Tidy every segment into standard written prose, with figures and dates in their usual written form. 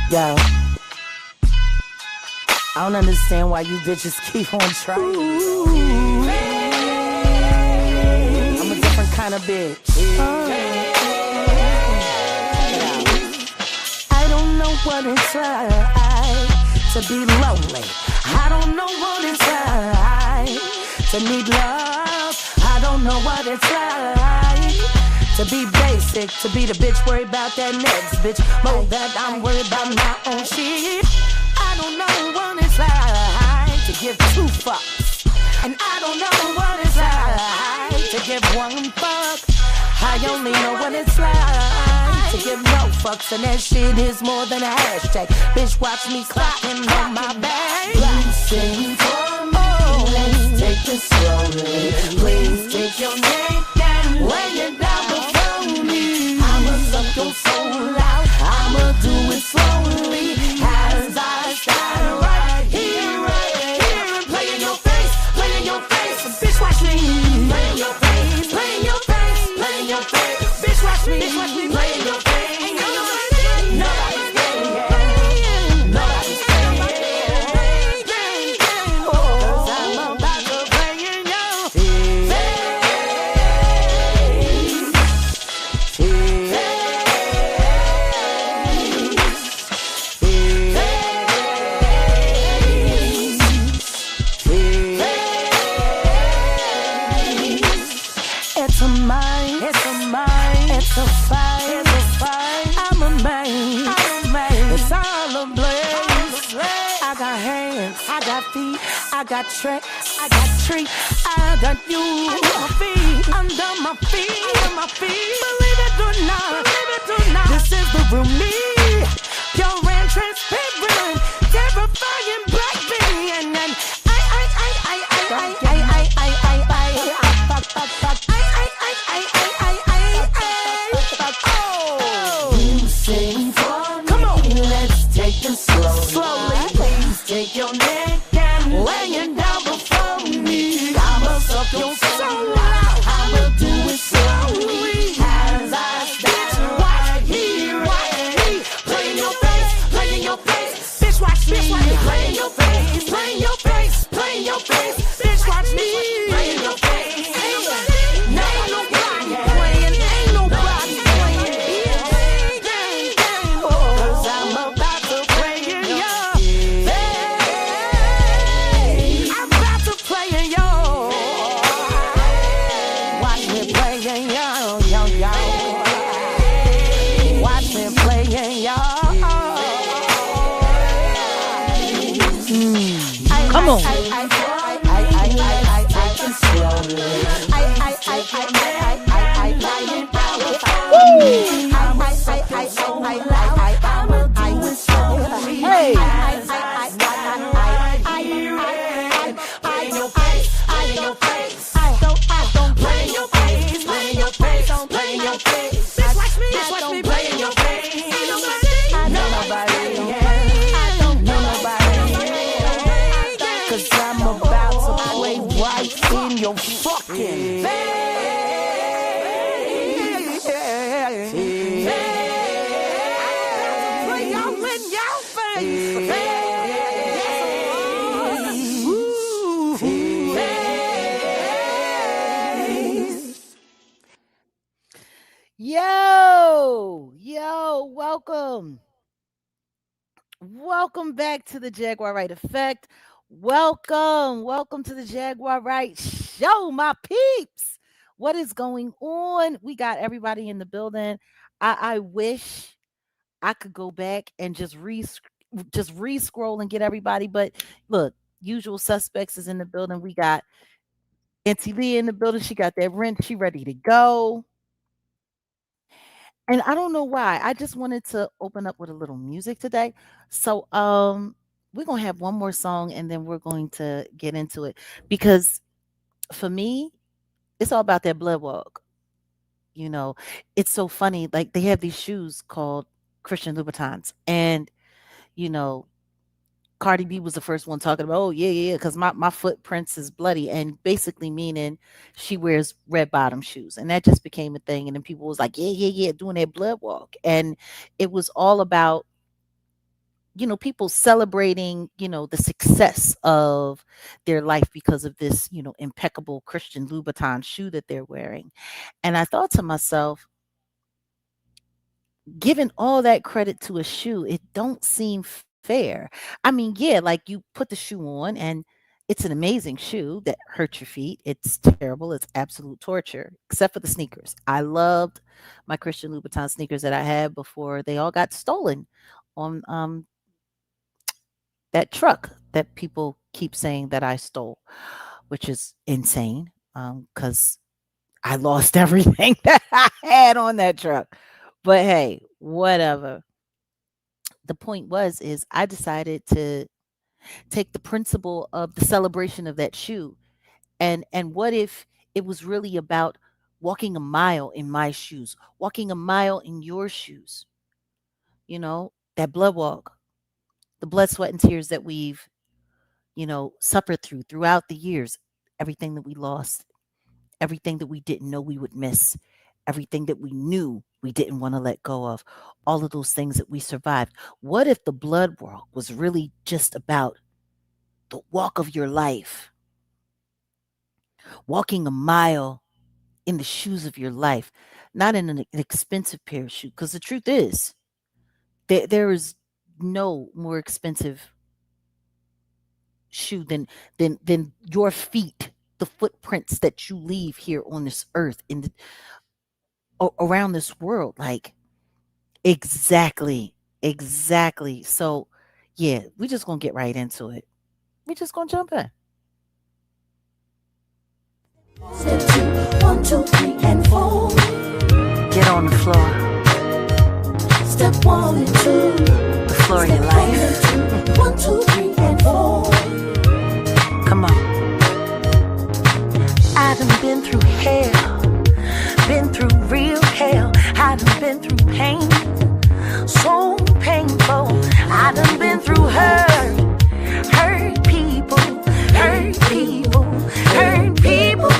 Yo, I don't understand why you bitches keep on trying. I'm a different kind of bitch. I don't know what it's like to be lonely. I don't know what it's like to need love. I don't know what it's like to be basic, to be the bitch worried about that next bitch more that I'm worried about my own shit. I don't know what it's like to give 2 fucks, and I don't know what it's like to give 1 fuck. I only know what it's like to give no fucks, and that shit is more than a hashtag. Bitch, watch me clocking on my back. You sing for me, let's take it slowly. Please take your neck and lay it down before me. I'ma suck your soul out, I'ma do it slowly as I stand right here, and play in your face, play in your face. Bitch, watch me play in your face, play in your face, play in your face. Bitch, watch me play in your face. Nobody's playing, nobody's playing. 'Cause I'm about to play in your face. It's a mine, it's a mine, it's a fight, it's a fight. I'm a man, it's all a blaze. I got hands, I got feet, I got tricks, I got treats, I got you under my feet, Believe it or not, this is the real me, pure and transparent, terrifying black being, and you sing for me. Come on, let's take it slowly. Please take your neck and lay it down before me. I'ma suck your soul out, I'ma do it slowly as I stand right here, play in your face, play in your face. Bitch, watch me play in your face, play in your face, play in your face. Bitch, watch me play in your face. Ain't nobody playing, ain't nobody playing. 'Cause I'm about to play in your face. I'm about to play in your. Watch me play in your. Watch me play in your. Come on. Cause I'm about to play right in your fucking face. Play y'all in your face. Yo, welcome back to the Jaguar Wright Effect. Welcome to the Jaguar Wright Show, my peeps. What is going on? We got everybody in the building. I wish I could go back and just re-scroll and get everybody, but look, usual suspects is in the building. We got Auntie Lee in the building. She got that rent. She ready to go. And I don't know why. I just wanted to open up with a little music today. So we're gonna have one more song and then we're going to get into it. Because for me, it's all about that blood walk. You know, it's so funny. Like they have these shoes called Christian Louboutins. And, you know, Cardi B was the first one talking about, oh, yeah, because my footprints is bloody, and basically meaning she wears red bottom shoes. And that just became a thing. And then people was like, yeah, doing that blood walk. And it was all about people celebrating, the success of their life because of this, impeccable Christian Louboutin shoe that they're wearing. And I thought to myself, giving all that credit to a shoe, it don't seem fair. I mean, yeah, like you put the shoe on and it's an amazing shoe that hurts your feet. It's terrible. It's absolute torture, except for the sneakers. I loved my Christian Louboutin sneakers that I had before they all got stolen on that truck that people keep saying that I stole, which is insane because I lost everything that I had on that truck. But hey, whatever. The point was is I decided to take the principle of the celebration of that shoe and what if it was really about walking a mile in my shoes, walking a mile in your shoes, that blood walk, the blood, sweat, and tears that we've suffered throughout the years, everything that we lost, everything that we didn't know we would miss, everything that we knew we didn't want to let go of, all of those things that we survived. What if the blood walk was really just about the walk of your life, walking a mile in the shoes of your life, not in an expensive pair of shoes? Because the truth is, there is no more expensive shoe than your feet, the footprints that you leave here on this earth around this world. Like, exactly. So yeah, we're just gonna get right into it. We're just gonna jump in. Step 2, 1, 2, 3, and 4. Get on the floor. Step 1 and 2. The floor of your life. 1, 2, 3, and 4. Come on. I done been through hell, been through real hell. I done been through pain, so painful. I done been through hurt people, hurt people, hurt people.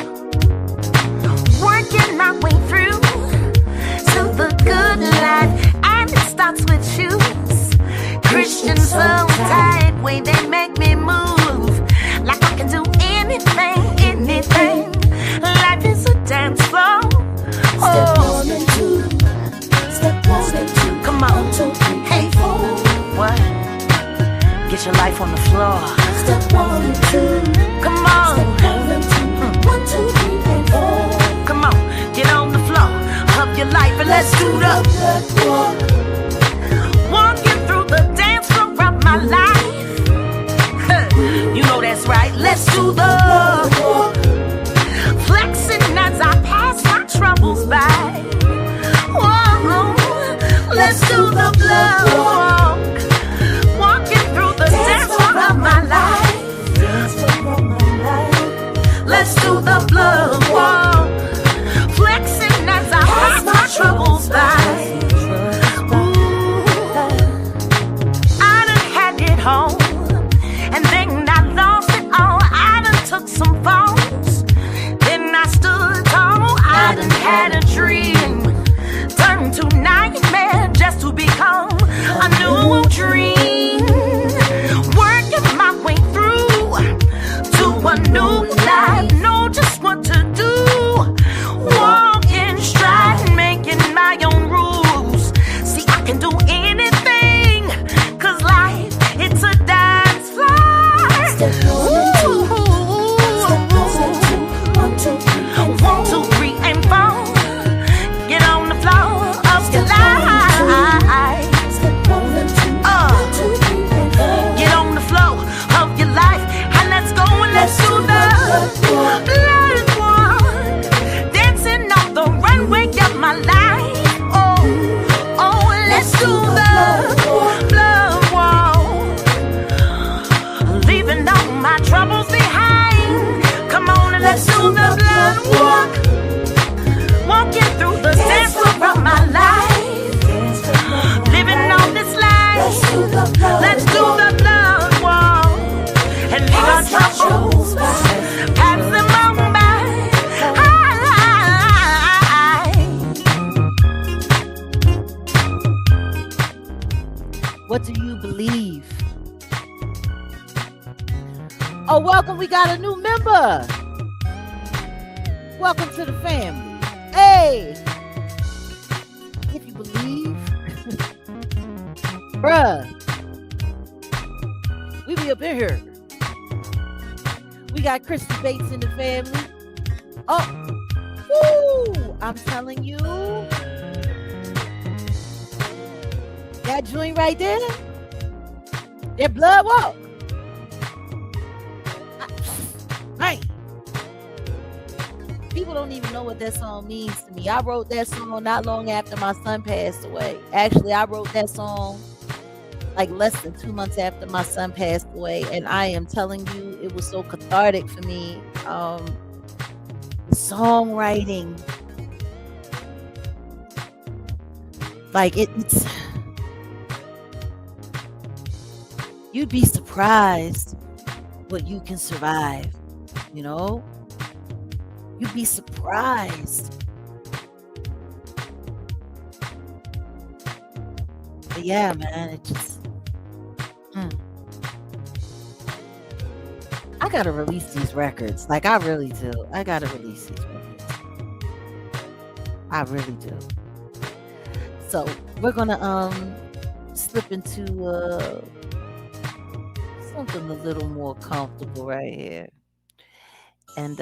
Working my way through to the good life, and it starts with shoes. Christians so tight, way they make me move like I can do anything. Life is a dance floor. Step 1 and 2. Step 1 and 2. Come on. 1, 2, 3, Hey, 4. What? Get your life on the floor. Step 1 and 2. Come on. Step 1 and 2. 1, 2, 3, and 4. Come on. Get on the floor of your life and let's do the blood walk. Walking through the dance floor of my life. You know that's right. Let's do the walk. Flexing as I pass my troubles by. Whoa, let's do the blood walk. Walking through the dance floor of my life. Let's do the blood walk. Flexing as I pass my troubles by. Ooh, I done had it home, and then I lost it all. I done took some falls, then I stood tall. I done had a dream, turned to nightmare just to become a new dream. Working my way through to a new life, know just what to do. Walk in stride, making my own rules. See, I can do anything, 'cause life, it's a dance floor. Step 1 and 2. Step 1, 2, 3, and 4. 1, 2, 3, and 4. Get on the floor of your life. Step 1 and 2. 1, 2, 3, and 4. Get on the floor of your life and let's go and let's do the blood walk. Dancing on the runway of my life. Oh, let's do the blood walk. Leaving all my troubles behind. Come on and let's do the blood walk. Walking through the dance floor of my life. Living on this life. Let's do the blood walk. And leave our troubles. Pass them on by. What do you believe. Oh, welcome. We got a new member. Welcome to the family. Hey, if you believe, bruh, we be up in here. We got Christy Bates in the family. Oh, woo! I'm telling you, that joint right there, that blood walk. Right. People don't even know what that song means to me. I wrote that song not long after my son passed away. Actually, I wrote that song like less than 2 months after my son passed away. And I am telling you, it was so cathartic for me. Songwriting. Like it's you'd be surprised what you can survive, you know? You'd be surprised. But yeah, man, it just I gotta release these records. Like I really do. I gotta release these records. I really do. So we're gonna slip into something a little more comfortable right here. And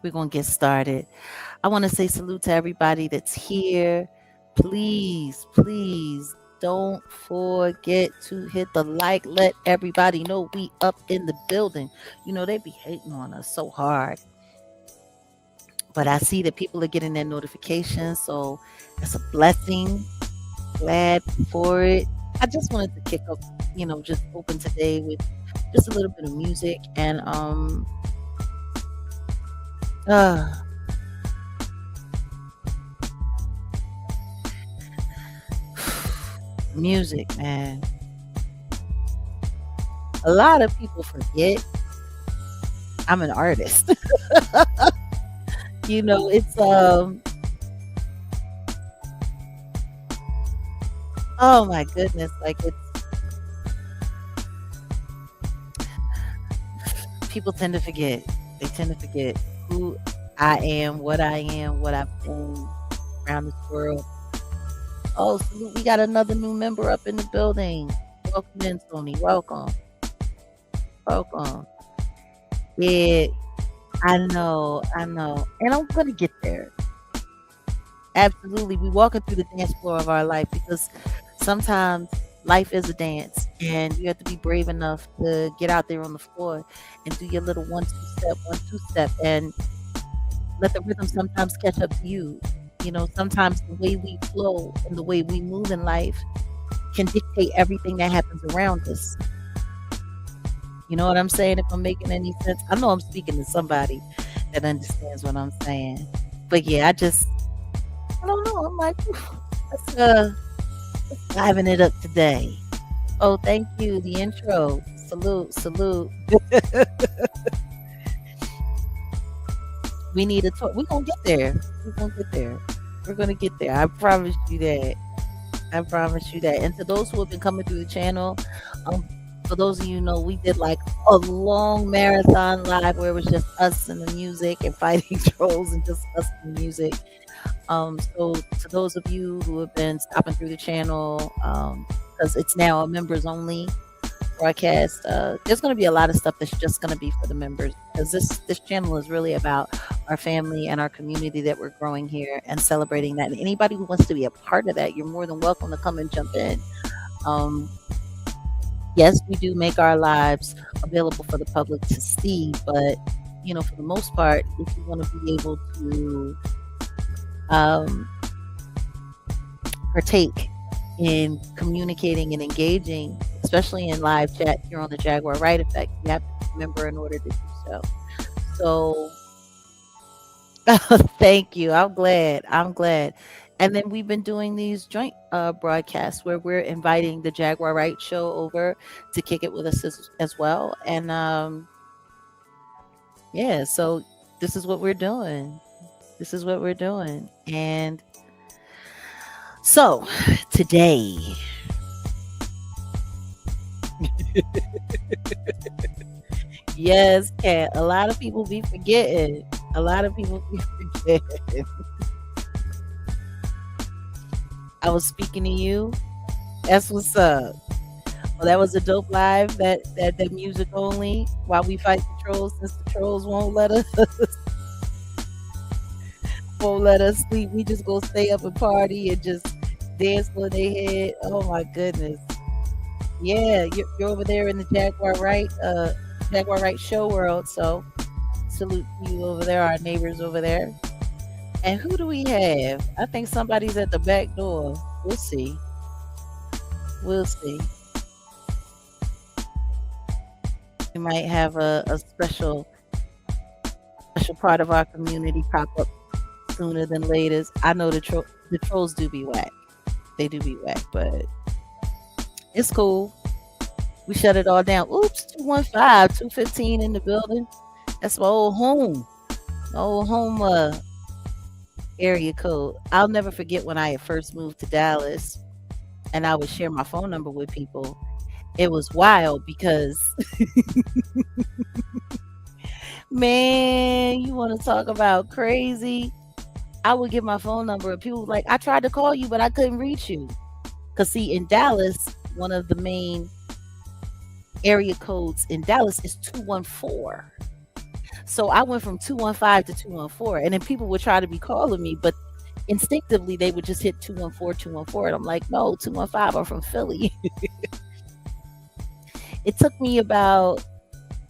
we're going to get started. I want to say salute to everybody that's here. Please, please don't forget to hit the like. Let everybody know we up in the building. You know, they be hating on us so hard. But I see that people are getting their notifications. So it's a blessing. Glad for it. I just wanted to kick up, you know, just open today with just a little bit of music and music, man. A lot of people forget I'm an artist. You know, it's oh my goodness, like it's people tend to forget. They tend to forget who I am, what I've been around this world. Oh, salute. We got another new member up in the building. Welcome in, Tony. Welcome. Welcome. Yeah, I know. And I'm going to get there. Absolutely. We walking through the dance floor of our life because sometimes life is a dance and you have to be brave enough to get out there on the floor and do your little 1-2 step and let the rhythm sometimes catch up to you. You know, sometimes the way we flow and the way we move in life can dictate everything that happens around us. You know what I'm saying? If I'm making any sense, I know I'm speaking to somebody that understands what I'm saying. But yeah, I don't know. I'm like, let's liven it up today. Oh, thank you. The intro. Salute. We need a talk. We're going to get there. We're going to get there. I promise you that. And to those who have been coming through the channel, for those of you who know, we did like a long marathon live where it was just us and the music and fighting trolls and just us and the music. So to those of you who have been stopping through the channel, because it's now a members only broadcast, there's going to be a lot of stuff that's just going to be for the members, because this channel is really about our family and our community that we're growing here and celebrating that. And anybody who wants to be a part of that, you're more than welcome to come and jump in. Yes, we do make our lives available for the public to see, but you know, for the most part, if you want to be able to partake in communicating and engaging, especially in live chat here on the Jaguar Wright Effect, you have to be a member in order to do so. So thank you. I'm glad. And then we've been doing these joint broadcasts where we're inviting the Jaguar Wright show over to kick it with us as well. And yeah, so this is what we're doing. And So today, yes, Kat, a lot of people be forgetting. A lot of people be forgetting. I was speaking to you. That's what's up. Well, that was a dope live. That music only while we fight the trolls, since the trolls won't let us sleep. We just go stay up and party and just dance on their head. Oh my goodness. Yeah, you're over there in the Jaguar Wright show world. So salute to you over there, our neighbors over there. And who do we have? I think somebody's at the back door. We'll see. We'll see. We might have a special part of our community pop up sooner than later. I know the trolls do be whack. They do be whack, but it's cool. We shut it all down. Oops, 215, 215 in the building. That's my old home. My old home area code. I'll never forget when I had first moved to Dallas and I would share my phone number with people. It was wild because man, you want to talk about crazy? I would give my phone number and people were like, I tried to call you, but I couldn't reach you. Because, see, in Dallas, one of the main area codes in Dallas is 214. So I went from 215 to 214. And then people would try to be calling me, but instinctively they would just hit 214, 214. And I'm like, no, 215, I'm from Philly. It took me about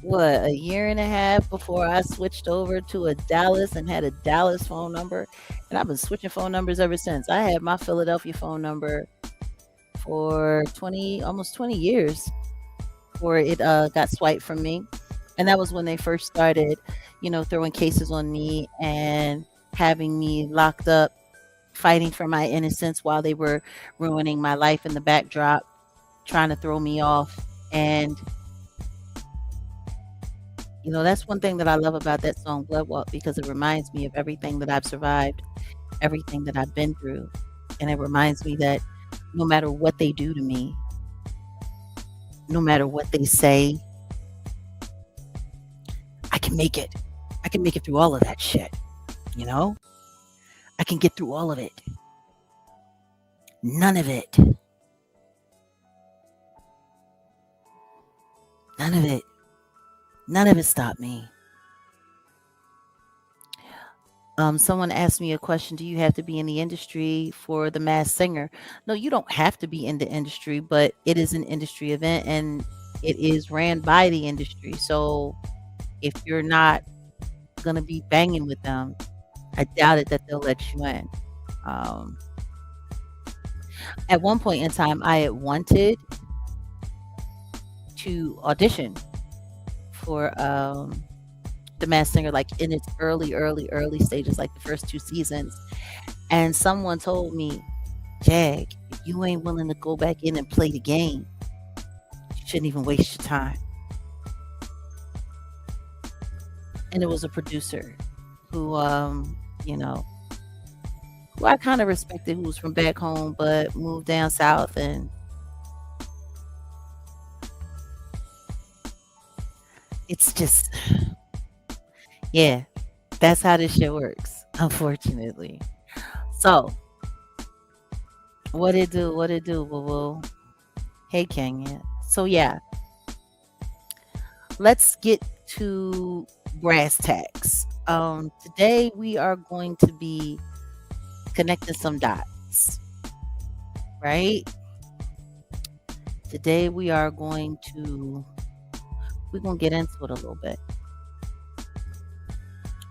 a year and a half before I switched over to a Dallas and had a Dallas phone number. And I've been switching phone numbers ever since. I had my Philadelphia phone number for almost 20 years before it got swiped from me. And that was when they first started, throwing cases on me and having me locked up, fighting for my innocence while they were ruining my life in the backdrop, trying to throw me off. And that's one thing that I love about that song Blood Walk, because it reminds me of everything that I've survived, everything that I've been through. And it reminds me that no matter what they do to me, no matter what they say, I can make it. I can make it through all of that shit. I can get through all of it. None of it. None of it. None of it stopped me. Someone asked me a question. Do you have to be in the industry for the Masked Singer? No, you don't have to be in the industry, but it is an industry event and it is ran by the industry. So if you're not going to be banging with them, I doubt it that they'll let you in. At one point in time, I had wanted to audition for the Masked Singer, like in its early stages, like the first 2 seasons. And someone told me, Jag, if you ain't willing to go back in and play the game, you shouldn't even waste your time. And it was a producer who, who I kind of respected, who was from back home, but moved down south. And it's just, yeah, that's how this shit works, unfortunately. So, what it do, boo boo? Hey, Kenya. So, yeah, let's get to brass tacks. Today we are going to be connecting some dots, right? Today we're going to get into it a little bit.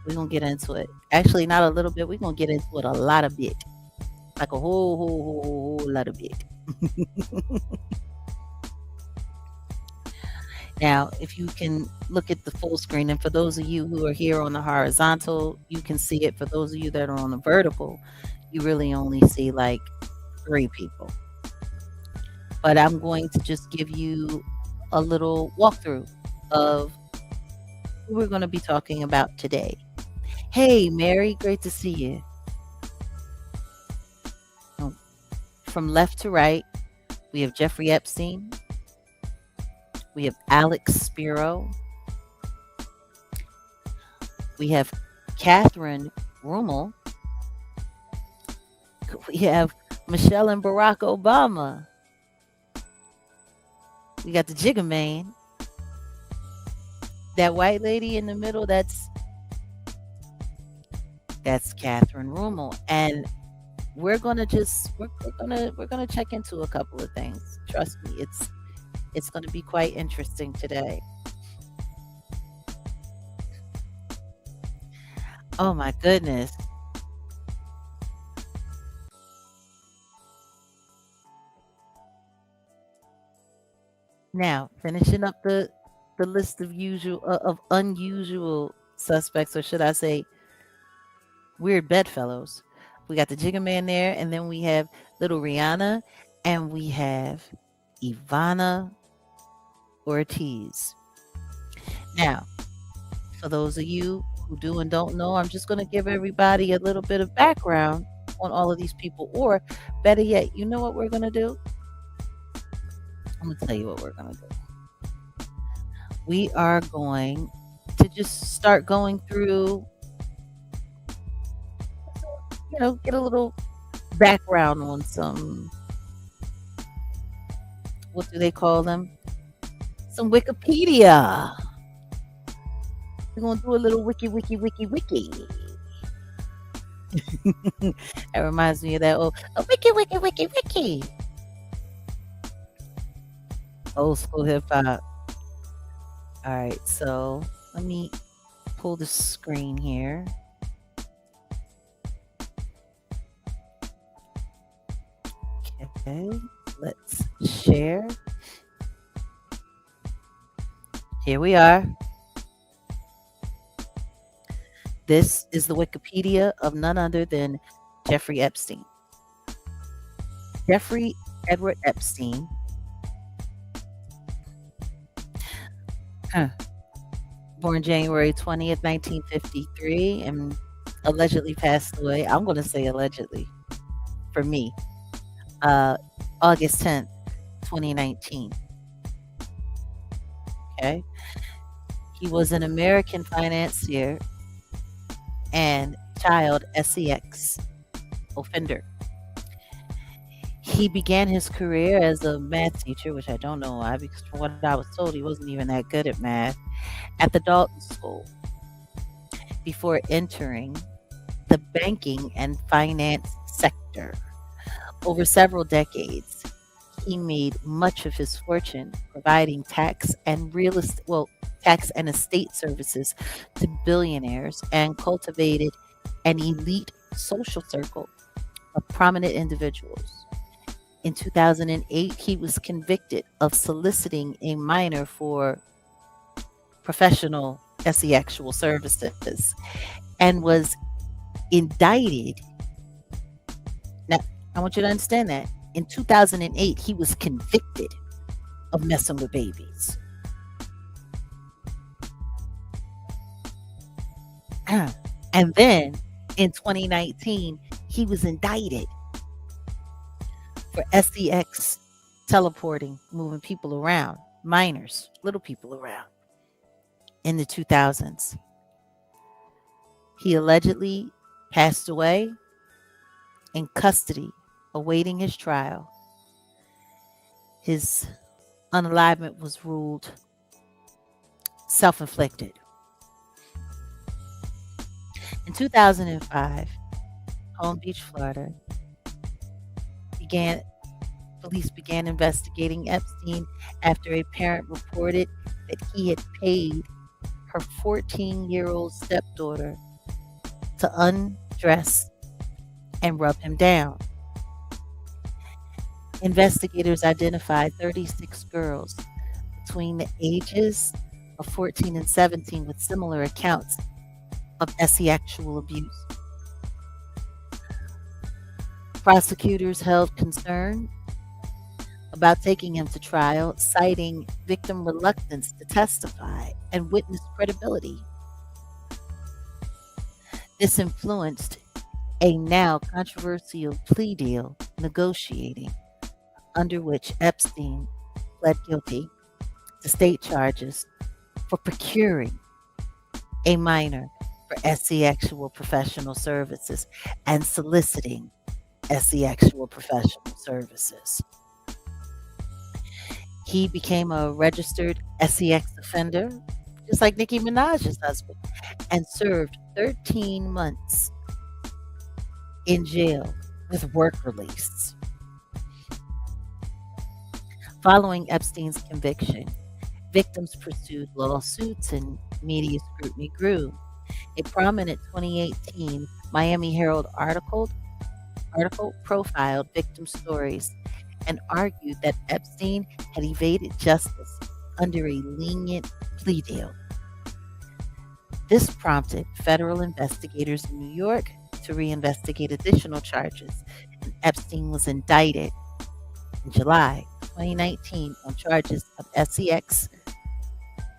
We're going to get into it. Actually, not a little bit. We're going to get into it a lot of bit. Like a whole lot of bit. Now, if you can look at the full screen, and for those of you who are here on the horizontal, you can see it. For those of you that are on the vertical, you really only see like 3 people. But I'm going to just give you a little walkthrough of who we're going to be talking about today. Hey, Mary, great to see you. Oh, from left to right, we have Jeffrey Epstein, we have Alex Spiro, we have Kathryn Ruemmler, we have Michelle and Barack Obama, we got the Jigga Man, that white lady in the middle, that's Kathryn Ruemmler, and we're gonna check into a couple of things. Trust me, it's gonna be quite interesting today. Oh my goodness. Now, finishing up the list of unusual suspects, or should I say weird bedfellows. We got the Jigga Man there, and then we have little Rihanna, and we have Ivana Ortiz. Now, for those of you who do and don't know, I'm just going to give everybody a little bit of background on all of these people, or better yet, you know what we're going to do? I'm going to tell you what we're going to do. We are going to just start going through, get a little background on some, what do they call them? Some Wikipedia. We're going to do a little wiki. That reminds me of that old wiki. Old school hip hop. All right, so let me pull the screen here. Okay, let's share. Here we are. This is the Wikipedia of none other than Jeffrey Epstein. Jeffrey Edward Epstein born January 20th, 1953, and allegedly passed away. I'm going to say allegedly for me. August 10th, 2019. Okay. He was an American financier and child sex offender. He began his career as a math teacher, which I don't know why, because from what I was told, he wasn't even that good at math, at the Dalton School before entering the banking and finance sector. Over several decades, he made much of his fortune providing tax and estate services to billionaires, and cultivated an elite social circle of prominent individuals. In 2008, he was convicted of soliciting a minor for professional sexual services and was indicted. Now, I want you to understand that. In 2008, he was convicted of messing with babies. And then in 2019, he was indicted for sex teleporting, moving people around, minors, little people around, in the 2000s. He allegedly passed away in custody, awaiting his trial. His unalivement was ruled self-inflicted. In 2005, Palm Beach, Florida, police began investigating Epstein after a parent reported that he had paid her 14-year-old stepdaughter to undress and rub him down. Investigators identified 36 girls between the ages of 14 and 17 with similar accounts of sexual abuse. Prosecutors held concern about taking him to trial, citing victim reluctance to testify and witness credibility. This influenced a now controversial plea deal negotiating, under which Epstein pled guilty to state charges for procuring a minor for sexual professional services and soliciting sexual professional services. He became a registered sex offender, just like Nicki Minaj's husband, and served 13 months in jail with work release. Following Epstein's conviction, victims pursued lawsuits and media scrutiny grew. A prominent 2018 Miami Herald article profiled victim stories and argued that Epstein had evaded justice under a lenient plea deal. This prompted federal investigators in New York to reinvestigate additional charges, and Epstein was indicted in July 2019 on charges of sex,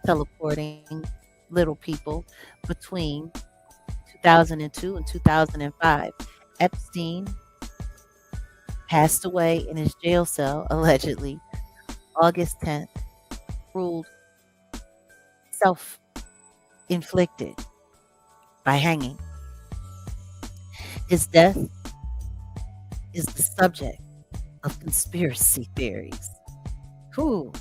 teleporting little people between 2002 and 2005. Epstein passed away in his jail cell, allegedly, August 10th, ruled self-inflicted by hanging. His death is the subject of conspiracy theories. Whew,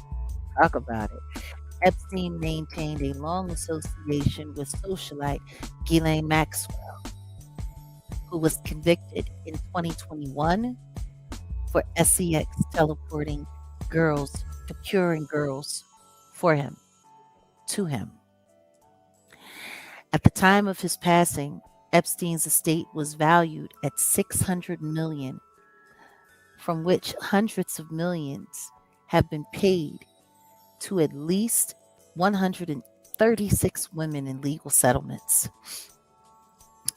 talk about it. Epstein maintained a long association with socialite Ghislaine Maxwell, who was convicted in 2021 for sex teleporting girls, procuring girls for him, to him. At the time of his passing, Epstein's estate was valued at $600 million, from which hundreds of millions have been paid to at least 136 women in legal settlements.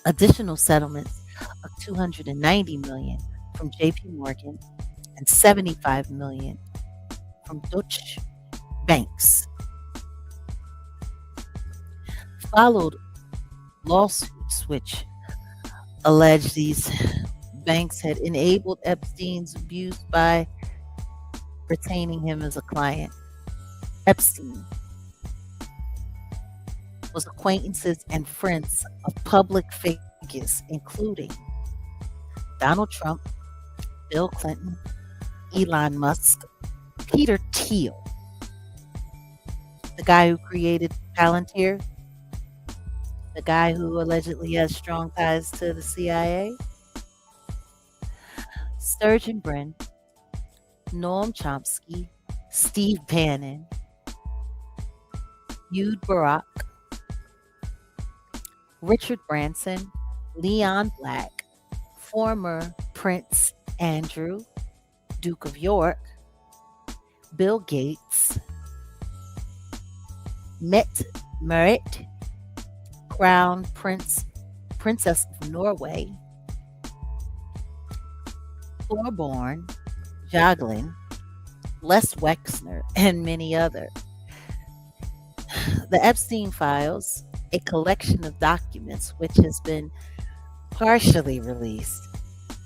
Additional settlements of $290 million from JP Morgan and $75 million from Deutsche banks. Followed lawsuits which alleged these banks had enabled Epstein's abuse by retaining him as a client. Epstein was acquaintances and friends of public figures, including Donald Trump, Bill Clinton, Elon Musk, Peter Thiel, the guy who created Palantir, the guy who allegedly has strong ties to the CIA, Sturgeon Brin, Noam Chomsky, Steve Bannon, Ehud Barak, Richard Branson, Leon Black, former Prince Andrew, Duke of York, Bill Gates, Mette Marit, Crown Princess of Norway, Thorborn, Jagland, Les Wexner, and many others. The Epstein Files, a collection of documents which has been partially released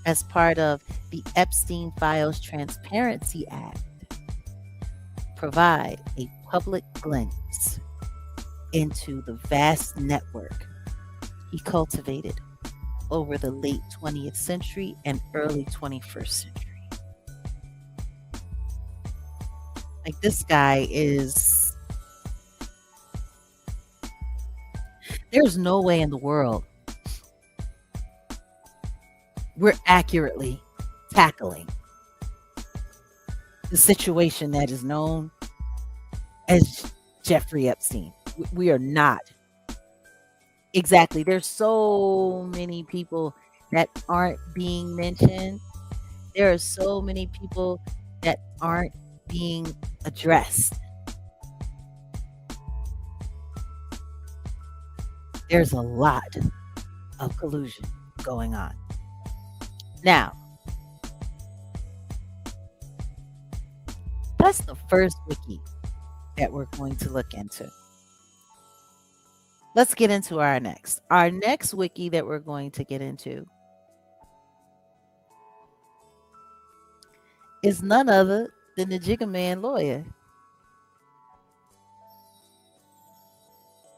as part of the Epstein Files Transparency Act, provide a public glimpse into the vast network he cultivated over the late 20th century and early 21st century. Like, this guy is, there's no way in the world we're accurately tackling the situation that is known as Jeffrey Epstein. We are not. Exactly. There's so many people that aren't being mentioned. There are so many people that aren't being addressed. There's a lot of collusion going on. Now, that's the first wiki that we're going to look into. Let's get into our next. Our next wiki that we're going to get into is none other than the Jigga Man lawyer.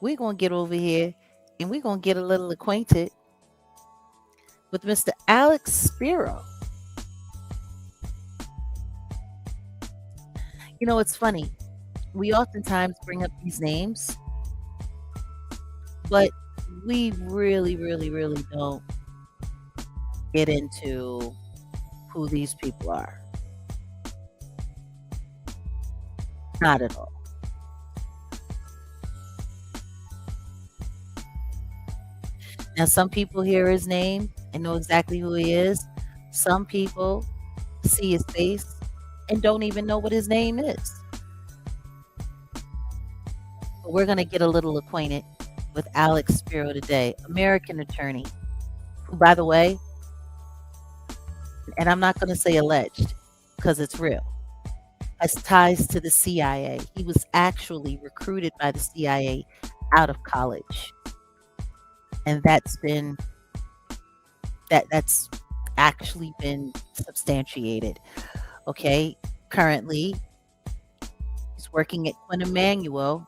We're going to get over here and we're going to get a little acquainted with Mr. Alex Spiro. You know, it's funny. We oftentimes bring up these names, but we really, really, really don't get into who these people are. Not at all. Now, some people hear his name and know exactly who he is. Some people see his face and don't even know what his name is. But we're going to get a little acquainted with Alex Spiro today, American attorney, who, by the way, and I'm not going to say alleged because it's real, has ties to the CIA. He was actually recruited by the CIA out of college. And that's actually been substantiated. Okay. Currently, he's working at Quinn Emanuel,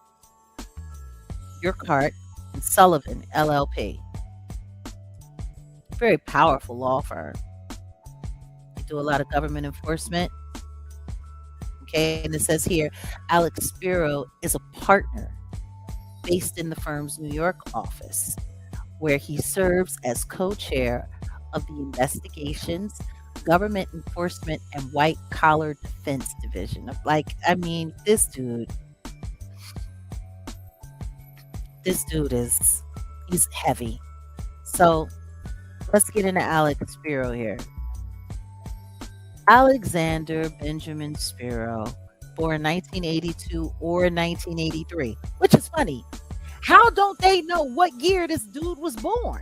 Urquhart, and Sullivan, LLP. Very powerful law firm. They do a lot of government enforcement. Okay. And it says here, Alex Spiro is a partner based in the firm's New York office, where he serves as co-chair of the Investigations, Government Enforcement, and White Collar Defense Division. This dude he's heavy. So let's get into Alex Spiro here. Alexander Benjamin Spiro, born 1982 or 1983, which is funny. How don't they know what year this dude was born?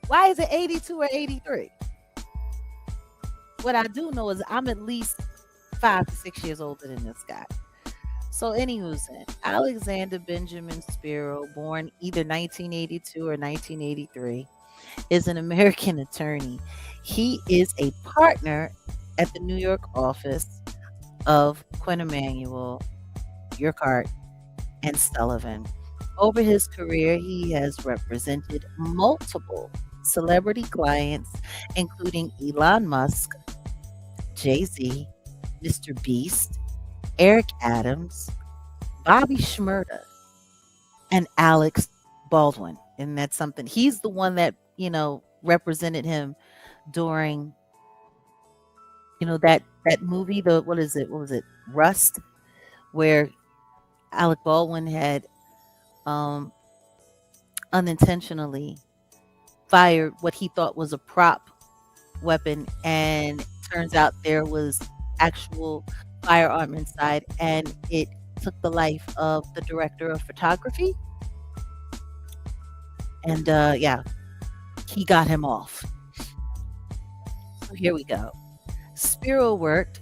Why is it 82 or 83? What I do know is I'm at least 5 to 6 years older than this guy. So anywho's Alexander Benjamin Spiro, born either 1982 or 1983, is an American attorney. He is a partner at the New York office of Quinn Emanuel, Urquhart, and Sullivan. Over his career, he has represented multiple celebrity clients, including Elon Musk, Jay-Z, Mr. Beast, Eric Adams, Bobby Shmurda, and Alex Baldwin. And that's something. He's the one that, represented him during, that movie, what was it? Rust, where Alec Baldwin had unintentionally fired what he thought was a prop weapon, and turns out there was actual firearm inside, and it took the life of the director of photography. And he got him off. So here we go. Spiro worked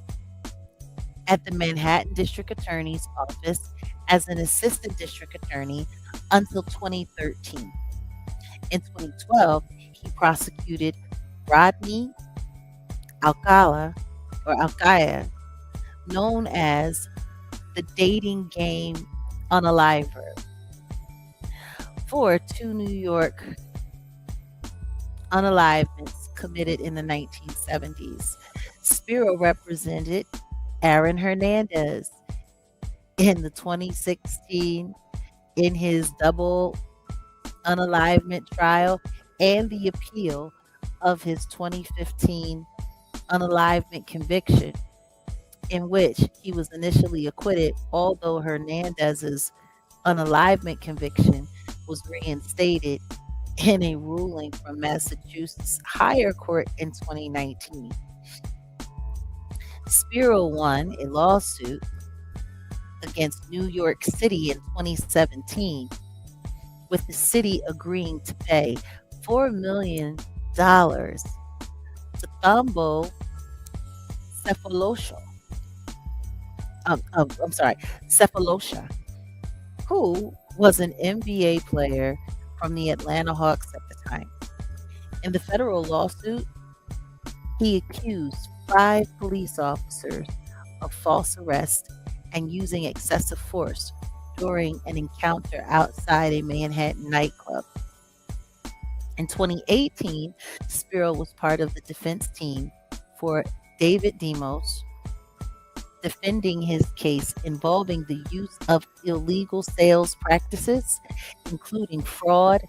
at the Manhattan District Attorney's Office as an assistant district attorney until 2013. In 2012, he prosecuted Rodney Alcala, known as the dating game unaliver, for 2 New York unalivements committed in the 1970s. Spiro represented Aaron Hernandez in the 2016 in his double unalivement trial and the appeal of his 2015 unalivement conviction, in which he was initially acquitted, although Hernandez's unalivement conviction was reinstated in a ruling from Massachusetts higher court in 2019. Spiro won a lawsuit against New York City in 2017, with the city agreeing to pay $4 million to Thumbo Cephalosha, who was an NBA player from the Atlanta Hawks at the time. In the federal lawsuit, He accused 5 police officers of false arrest and using excessive force during an encounter outside a Manhattan nightclub. In 2018, Spiro was part of the defense team for David Demos, defending his case involving the use of illegal sales practices, including fraud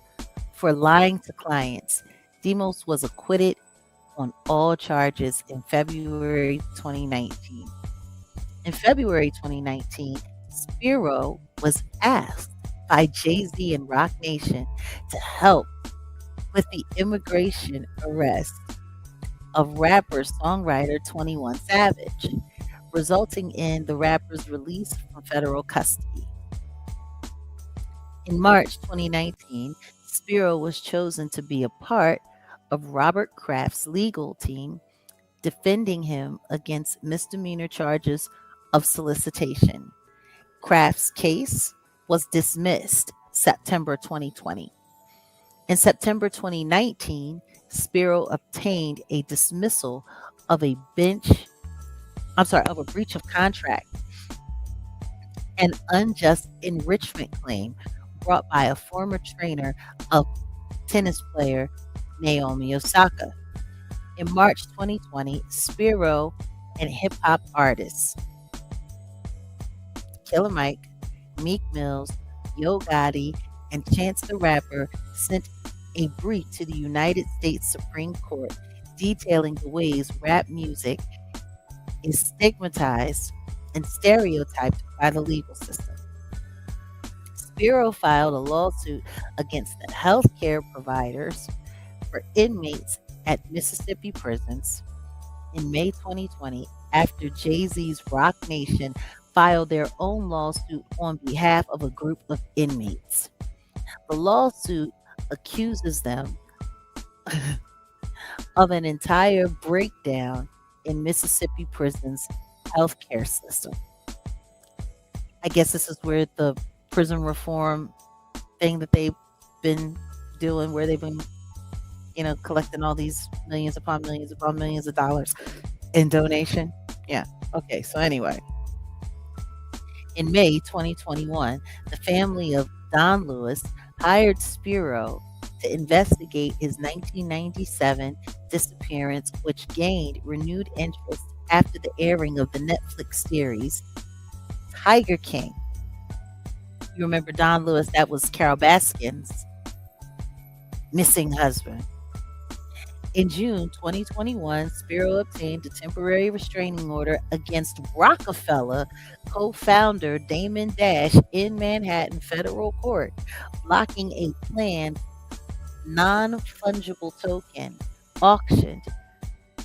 for lying to clients. Demos was acquitted on all charges in February 2019. In February 2019, Spiro was asked by Jay-Z and Roc Nation to help with the immigration arrest of rapper songwriter 21 Savage, resulting in the rapper's release from federal custody. In March 2019, Spiro was chosen to be a part of Robert Kraft's legal team, defending him against misdemeanor charges of solicitation. Kraft's case was dismissed September 2020. In September 2019, Spiro obtained a dismissal of a breach of contract and unjust enrichment claim brought by a former trainer of tennis player Naomi Osaka. In March 2020, Spiro and hip hop artists Killer Mike, Meek Mills, Yo Gotti, and Chance the Rapper sent a brief to the United States Supreme Court detailing the ways rap music is stigmatized and stereotyped by the legal system. Spiro filed a lawsuit against the healthcare providers for inmates at Mississippi prisons in May 2020 after Jay-Z's Roc Nation filed their own lawsuit on behalf of a group of inmates. The lawsuit accuses them of an entire breakdown in Mississippi prisons' healthcare system. I guess this is where the prison reform thing that they've been doing, where they've been, collecting all these millions upon millions of dollars in donation. Yeah. Okay. So anyway, in May 2021, the family of Don Lewis hired Spiro to investigate his 1997 disappearance, which gained renewed interest after the airing of the Netflix series Tiger King. You remember Don Lewis? That was Carol Baskin's missing husband. In June 2021, Spiro obtained a temporary restraining order against Rockefeller co-founder Damon Dash in Manhattan federal court, blocking a planned non-fungible token auction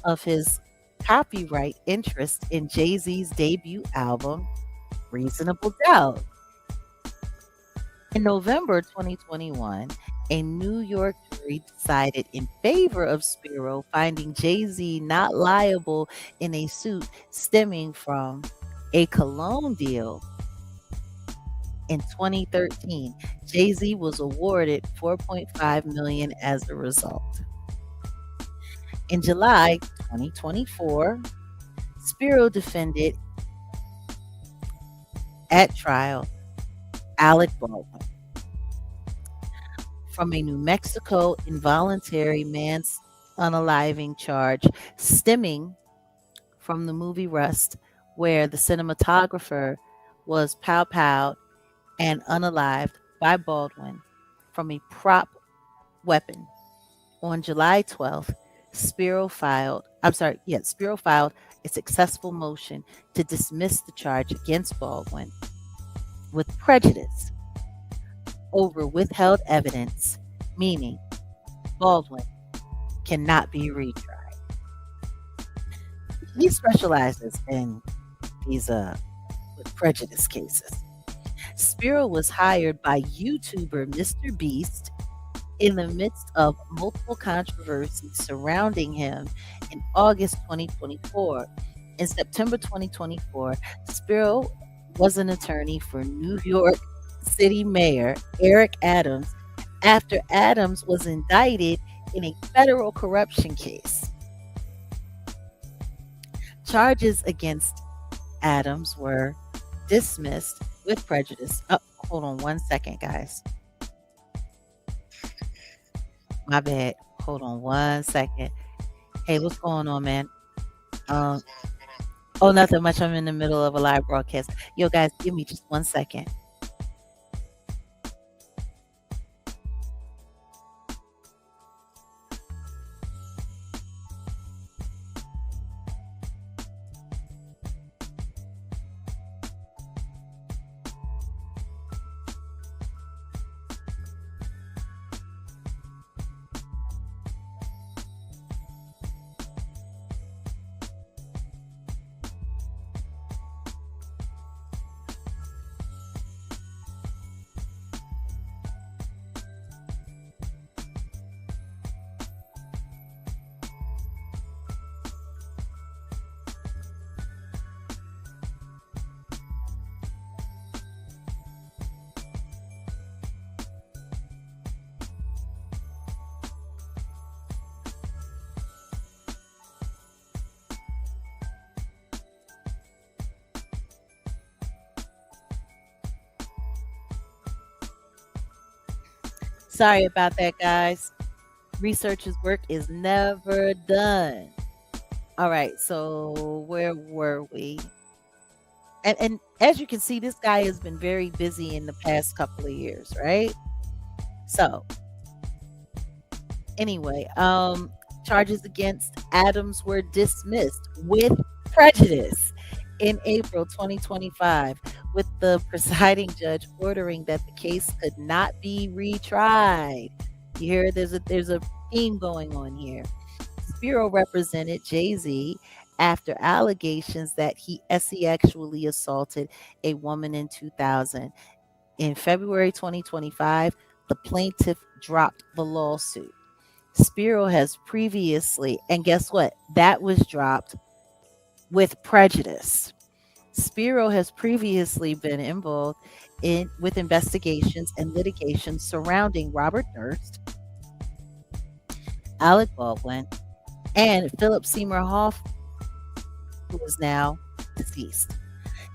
of his copyright interest in Jay-Z's debut album, Reasonable Doubt. In November 2021, a New York jury decided in favor of Spiro, finding Jay-Z not liable in a suit stemming from a cologne deal. In 2013, Jay-Z was awarded $4.5 million as a result. In July 2024, Spiro defended at trial Alec Baldwin from a New Mexico involuntary unaliving charge stemming from the movie Rust, where the cinematographer was pow-powed and unalived by Baldwin from a prop weapon. On July 12th, Spiro filed a successful motion to dismiss the charge against Baldwin with prejudice over withheld evidence, meaning Baldwin cannot be retried. He specializes in these with prejudice cases. Spiro was hired by YouTuber Mr. Beast in the midst of multiple controversies surrounding him in August 2024. In September 2024, Spiro was an attorney for New York City Mayor Eric Adams after Adams was indicted in a federal corruption case. Charges against Adams were dismissed with prejudice. Oh, hold on one second, guys. My bad. Hold on one second. Hey, what's going on, man? Um, oh, nothing much. I'm in the middle of a live broadcast. Yo, guys, give me just 1 second. Sorry about that, guys. Researchers' work is never done. All right, so where were we? And as you can see, this guy has been very busy in the past couple of years, right? So anyway, charges against Adams were dismissed with prejudice in April 2025, with the presiding judge ordering that the case could not be retried. You hear there's a theme going on here. Spiro represented Jay-Z after allegations that he sexually assaulted a woman in 2000. In February 2025, the plaintiff dropped the lawsuit. Spiro has previously, and guess what? That was dropped with prejudice. Spiro has previously been involved with investigations and litigation surrounding Robert Durst, Alec Baldwin, and Philip Seymour Hoffman, who is now deceased.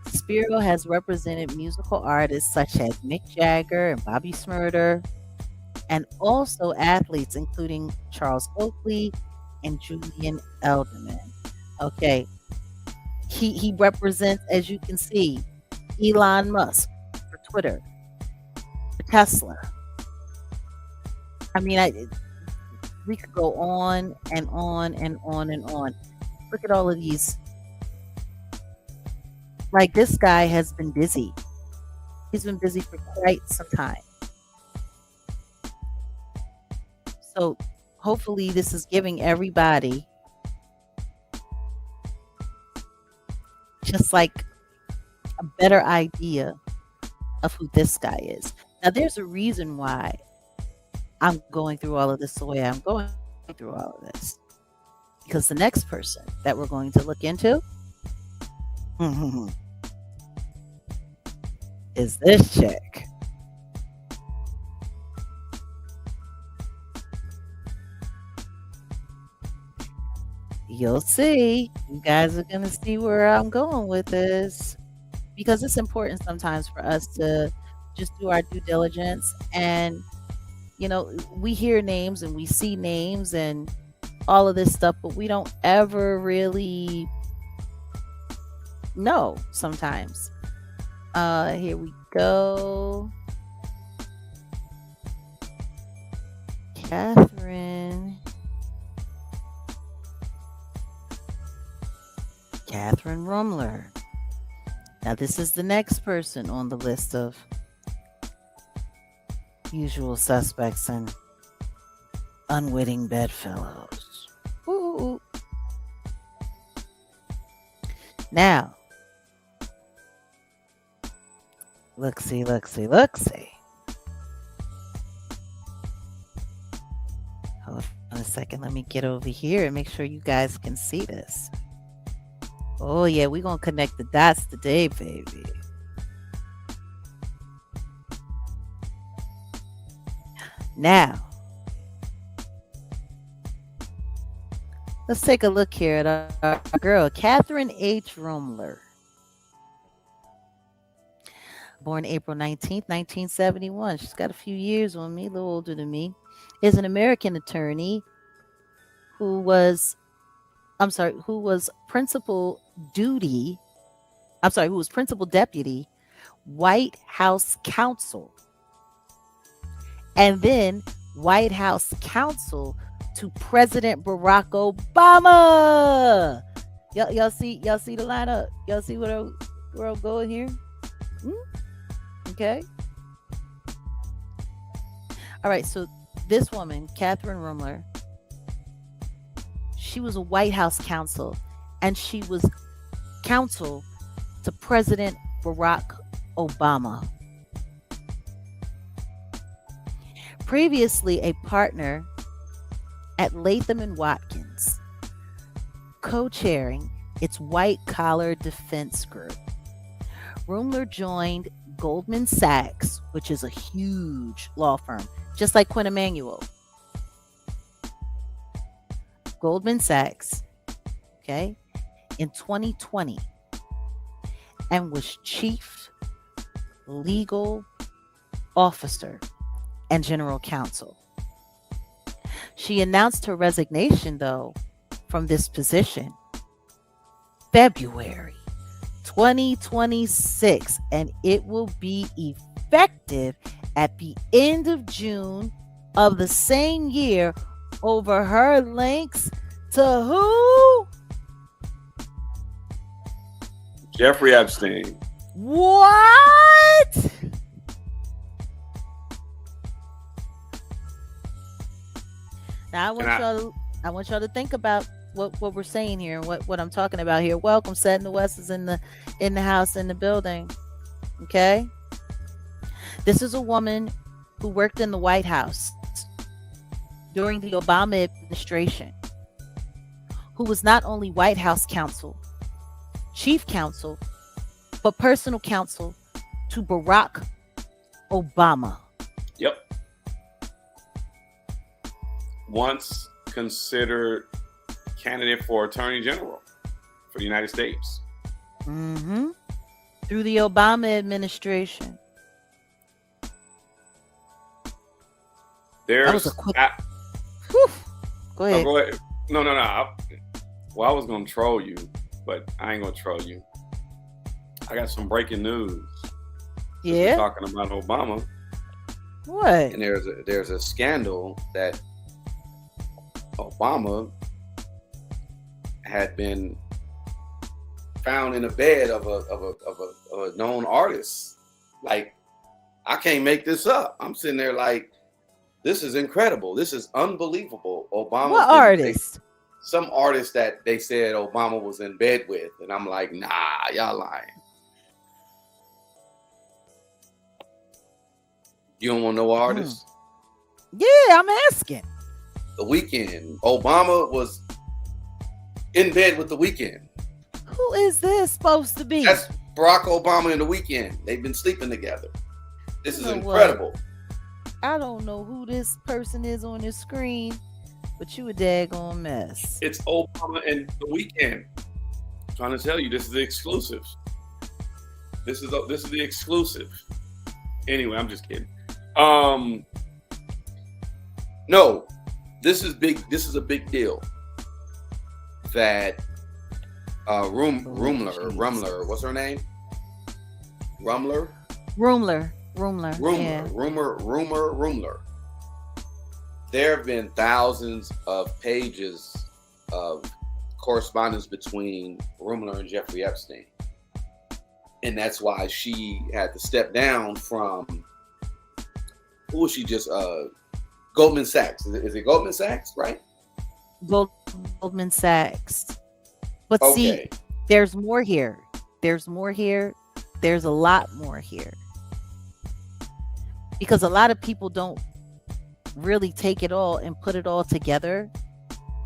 Spiro has represented musical artists such as Mick Jagger and Bobby Shmurda, and also athletes including Charles Oakley and Julian Edelman. Okay. He represents, as you can see, Elon Musk for Twitter, for Tesla. I mean, we could go on and on and on and on. Look at all of these. Like, this guy has been busy. He's been busy for quite some time. So hopefully this is giving everybody just like a better idea of who this guy is. Now, there's a reason why I'm going through all of this the way I'm going through all of this. Because the next person that we're going to look into is this chick. You'll see. You guys are going to see where I'm going with this. Because it's important sometimes for us to just do our due diligence. And, you know, we hear names and we see names and all of this stuff, but we don't ever really know sometimes. Here we go. Kathryn Ruemmler. Now, this is the next person on the list of usual suspects and unwitting bedfellows. Ooh. Now, look see. Hold on a second. Let me get over here and make sure you guys can see this. Oh, yeah, we're going to connect the dots today, baby. Now, Let's take a look here at our girl, Kathryn H. Ruemmler. Born April 19th, 1971. She's got a few years on me, a little older than me. Is an American attorney who was, who was who was principal deputy, White House counsel, and then White House counsel to President Barack Obama. Y'all see the lineup? Y'all see where I'm going here? Okay. All right. So this woman, Kathryn Ruemmler, she was a White House counsel, and she was counsel to President Barack Obama. Previously a partner at Latham and Watkins, co-chairing its white-collar defense group. Ruemmler joined Goldman Sachs, which is a huge law firm, just like Quinn Emanuel. Goldman Sachs, okay, in 2020, and was chief legal officer and general counsel. She announced her resignation, though, from this position February 2026, and it will be effective at the end of June of the same year over her links to who? Jeffrey Epstein. What? Now I want y'all to think about what we're saying here and what I'm talking about here. Welcome, Setting the West is in the house, in the building. Okay. This is a woman who worked in the White House during the Obama administration, who was not only White House counsel, chief counsel, but personal counsel to Barack Obama. Yep. Once considered candidate for Attorney General for the United States. Mm-hmm. Through the Obama administration. There's that was a quick... Go ahead. Go ahead. No. Well, I was going to troll you, but I ain't going to troll you. I got some breaking news. Yeah. Talking about Obama. What? And there's a scandal that Obama had been found in a bed of a known artist. Like, I can't make this up. I'm sitting there like, this is incredible. This is unbelievable. Obama. What artist? Some artist that they said Obama was in bed with, and I'm like, nah, y'all lying. You don't want no artist? Yeah, I'm asking. The Weeknd. Obama was in bed with The Weeknd. Who is this supposed to be? That's Barack Obama and The Weeknd. They've been sleeping together. This is incredible. I don't know who this person is on the screen, but you a daggone mess. It's Obama and The Weeknd. I'm trying to tell you, this is the exclusive. This is the exclusive. Anyway, I'm just kidding. No, this is big. This is a big deal. That Ruemmler, what's her name? Ruemmler. There have been thousands of pages of correspondence between Ruemmler and Jeffrey Epstein, and that's why she had to step down from. Who was she just? Goldman Sachs. Is it Goldman Sachs, right? Goldman Sachs. But okay. See, there's more here. There's a lot more here. Because a lot of people don't really take it all and put it all together.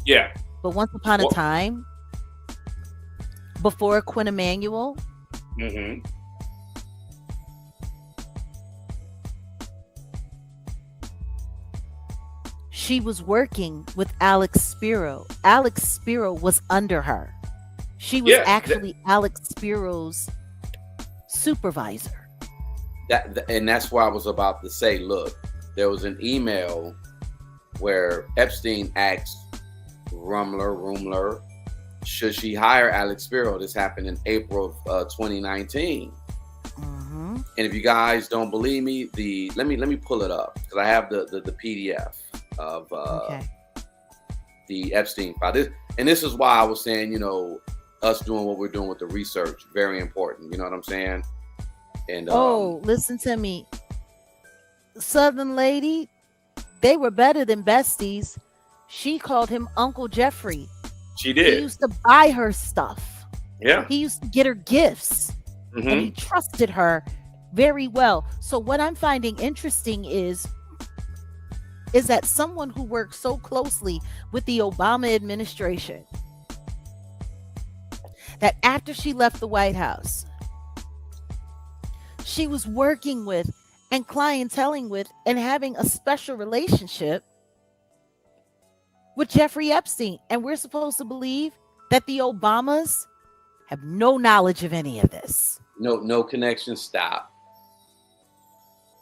Yeah. But once upon a time, before Quinn Emanuel, she was working with Alex Spiro. Alex Spiro was under her. She was Yeah, actually Alex Spiro's supervisor. and that's why I was about to say, look, there was an email where Epstein asked Ruemmler, should she hire Alex Spiro? This happened in April of 2019. Mm-hmm. And if you guys don't believe me, let me pull it up because I have the PDF of Okay. the Epstein file. This is why I was saying, us doing what we're doing with the research, very important. You know what I'm saying? And Listen to me. Southern lady, they were better than besties. She called him Uncle Jeffrey. she He did. used to buy her stuff. Yeah. He used to get her gifts. And Mhm. he trusted her very well. So what I'm finding interesting is that someone who worked so closely with the Obama administration, that after she left the White House, she was working with and clienteling with and having a special relationship with Jeffrey Epstein. And we're supposed to believe that the Obamas have no knowledge of any of this. No connection. Stop.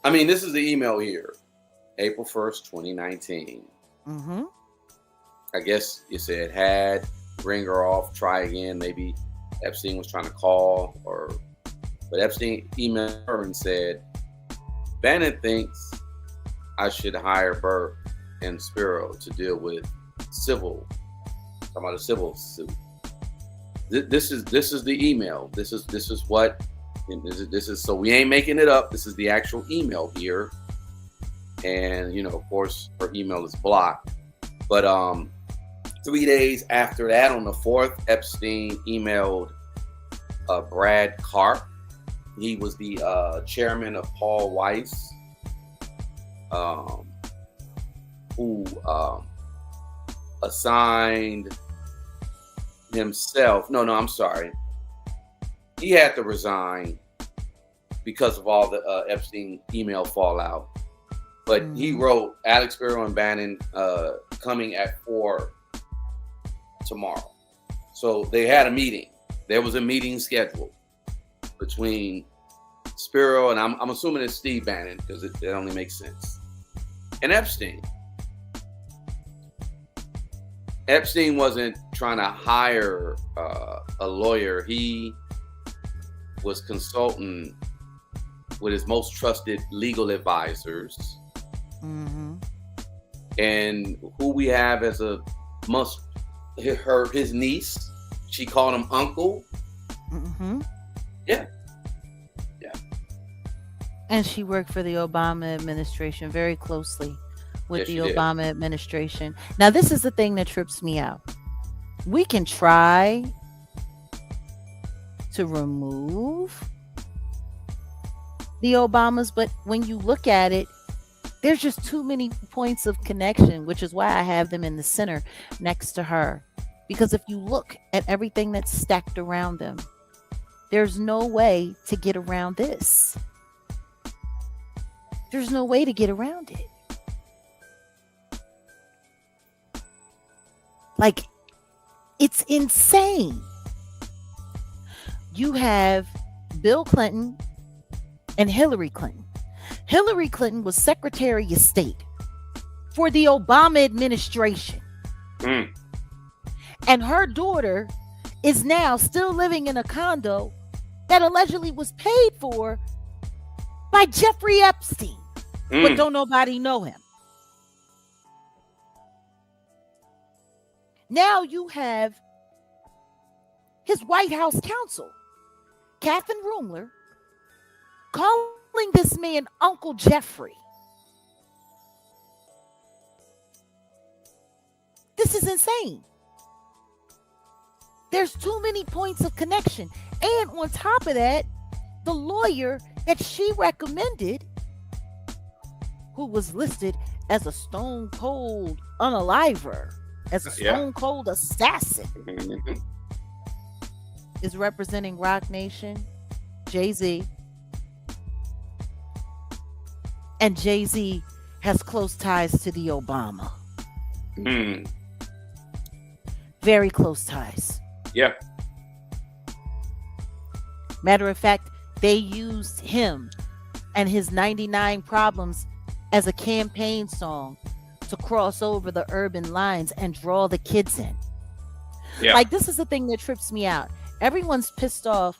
I mean, this is the email here, April 1st, 2019. Mm-hmm. I guess you said ring her off, try again. Maybe Epstein was trying to call, but Epstein emailed her and said, Bannon thinks I should hire Burke and Spiro to deal with talking about a civil suit. This is the email. This is what. This is so we ain't making it up. This is the actual email here, and of course her email is blocked. But 3 days after that, on the 4th, Epstein emailed Brad Karp. He was the chairman of Paul Weiss, who assigned himself. No, I'm sorry. He had to resign because of all the Epstein email fallout. But he wrote Alex Spiro and Bannon coming at 4 tomorrow. So they had a meeting. There was a meeting scheduled between Spiro and I'm assuming it's Steve Bannon because it only makes sense. And Epstein. Epstein wasn't trying to hire a lawyer. He was consulting with his most trusted legal advisors. Mm-hmm. And who we have as his niece, she called him uncle. Mm-hmm. Yeah. And she worked for the Obama administration very closely with Yes, the she did. Obama administration. Now, this is the thing that trips me out. We can try to remove the Obamas, but when you look at it, there's just too many points of connection, which is why I have them in the center next to her. Because if you look at everything that's stacked around them, there's no way to get around this. There's no way to get around it. Like, it's insane. You have Bill Clinton and Hillary Clinton. Hillary Clinton was Secretary of State for the Obama administration. And her daughter is now still living in a condo that allegedly was paid for by Jeffrey Epstein. But don't nobody know him. Now you have his White House counsel, Kathryn Ruemmler, calling this man Uncle Jeffrey. This is insane. There's too many points of connection. And on top of that, the lawyer that she recommended, who was listed as a stone cold unaliver, as a stone cold assassin, is representing Roc Nation, Jay-Z. And Jay-Z has close ties to the Obama. Mm. Very close ties. Yeah. Matter of fact, they used him and his 99 Problems as a campaign song to cross over the urban lines and draw the kids in. Yeah. Like, this is the thing that trips me out. Everyone's pissed off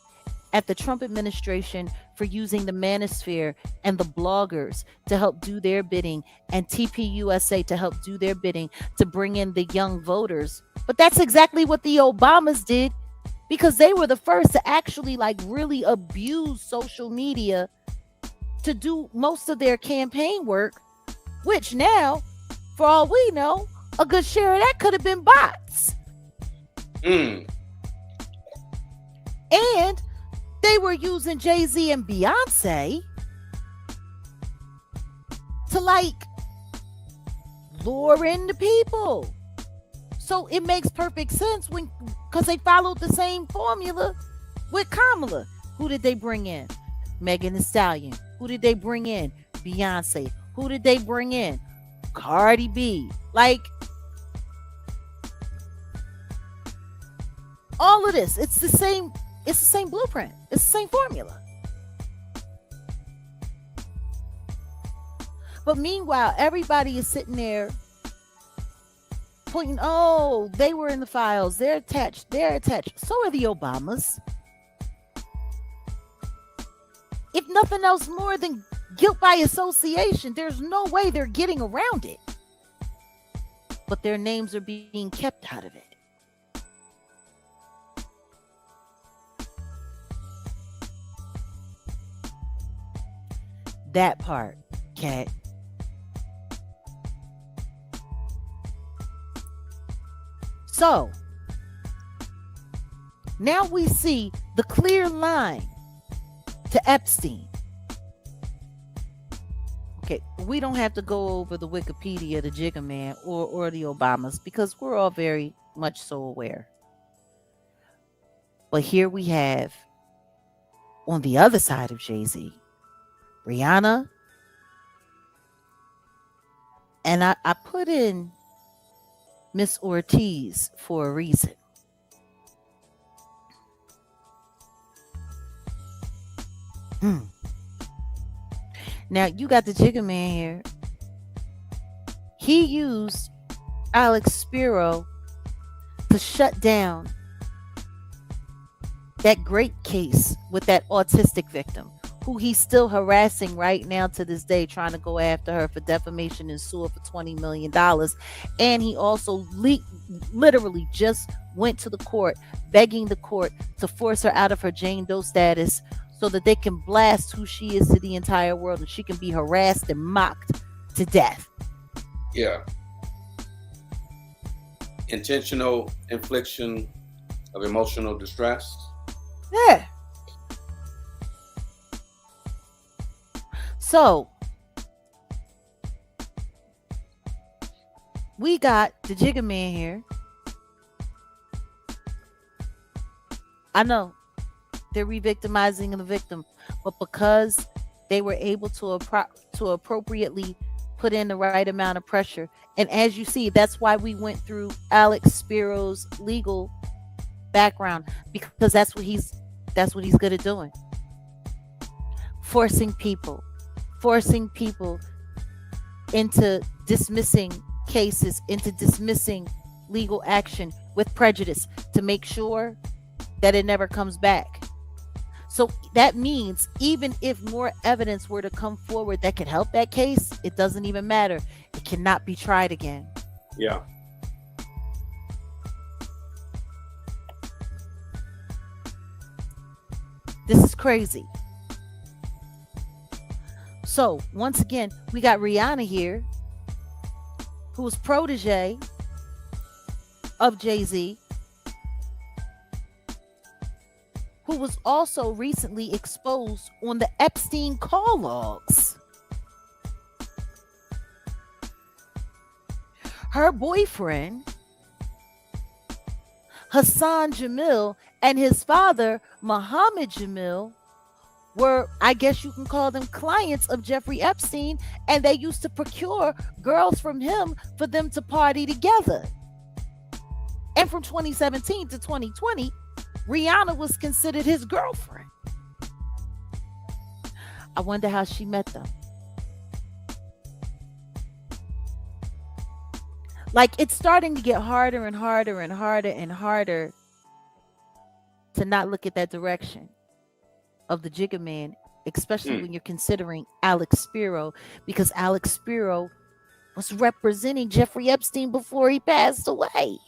at the Trump administration for using the manosphere and the bloggers to help do their bidding, and TPUSA to help do their bidding to bring in the young voters. But that's exactly what the Obamas did, because they were the first to actually like really abuse social media to do most of their campaign work, which now, for all we know, a good share of that could have been bots. Mm. And they were using Jay-Z and Beyonce to like lure in the people. So it makes perfect sense because they followed the same formula with Kamala. Who did they bring in? Megan Thee Stallion. Who did they bring in? Beyonce. Who did they bring in? Cardi B. Like, all of this, it's the same blueprint. It's the same formula. But meanwhile, everybody is sitting there pointing, oh, they were in the files. They're attached. So are the Obamas. If nothing else more than guilt by association, there's no way they're getting around it. But their names are being kept out of it. That part, Kat. So, now we see the clear line to Epstein. Okay, we don't have to go over the Wikipedia, the Jigga Man, or the Obamas, because we're all very much so aware. But here we have, on the other side of Jay-Z, Rihanna. And I put in Miss Ortiz for a reason. Now you got the Jigga Man here. He used Alex Spiro to shut down that great case with that autistic victim, who he's still harassing right now to this day, trying to go after her for defamation and sue her for $20 million. And he also literally just went to the court, begging the court to force her out of her Jane Doe status so that they can blast who she is to the entire world and she can be harassed and mocked to death. Yeah. Intentional infliction of emotional distress. Yeah. So, we got the Jigga Man here. I know they're re-victimizing the victim, but because they were able to appropriately put in the right amount of pressure, and as you see, that's why we went through Alex Spiro's legal background, because that's what he's good at doing. Forcing people into dismissing cases, into dismissing legal action with prejudice to make sure that it never comes back. So that means even if more evidence were to come forward that could help that case, it doesn't even matter. It cannot be tried again. Yeah. This is crazy. So once again, we got Rihanna here, who was protege of Jay-Z, who was also recently exposed on the Epstein call logs. Her boyfriend, Hassan Jamil, and his father, Muhammad Jamil, were, I guess you can call them, clients of Jeffrey Epstein, and they used to procure girls from him for them to party together. And from 2017 to 2020, Rihanna was considered his girlfriend. I wonder how she met them. Like, it's starting to get harder and harder and harder and harder to not look at that direction of the Jigga Man, especially when you're considering Alex Spiro, because Alex Spiro was representing Jeffrey Epstein before he passed away.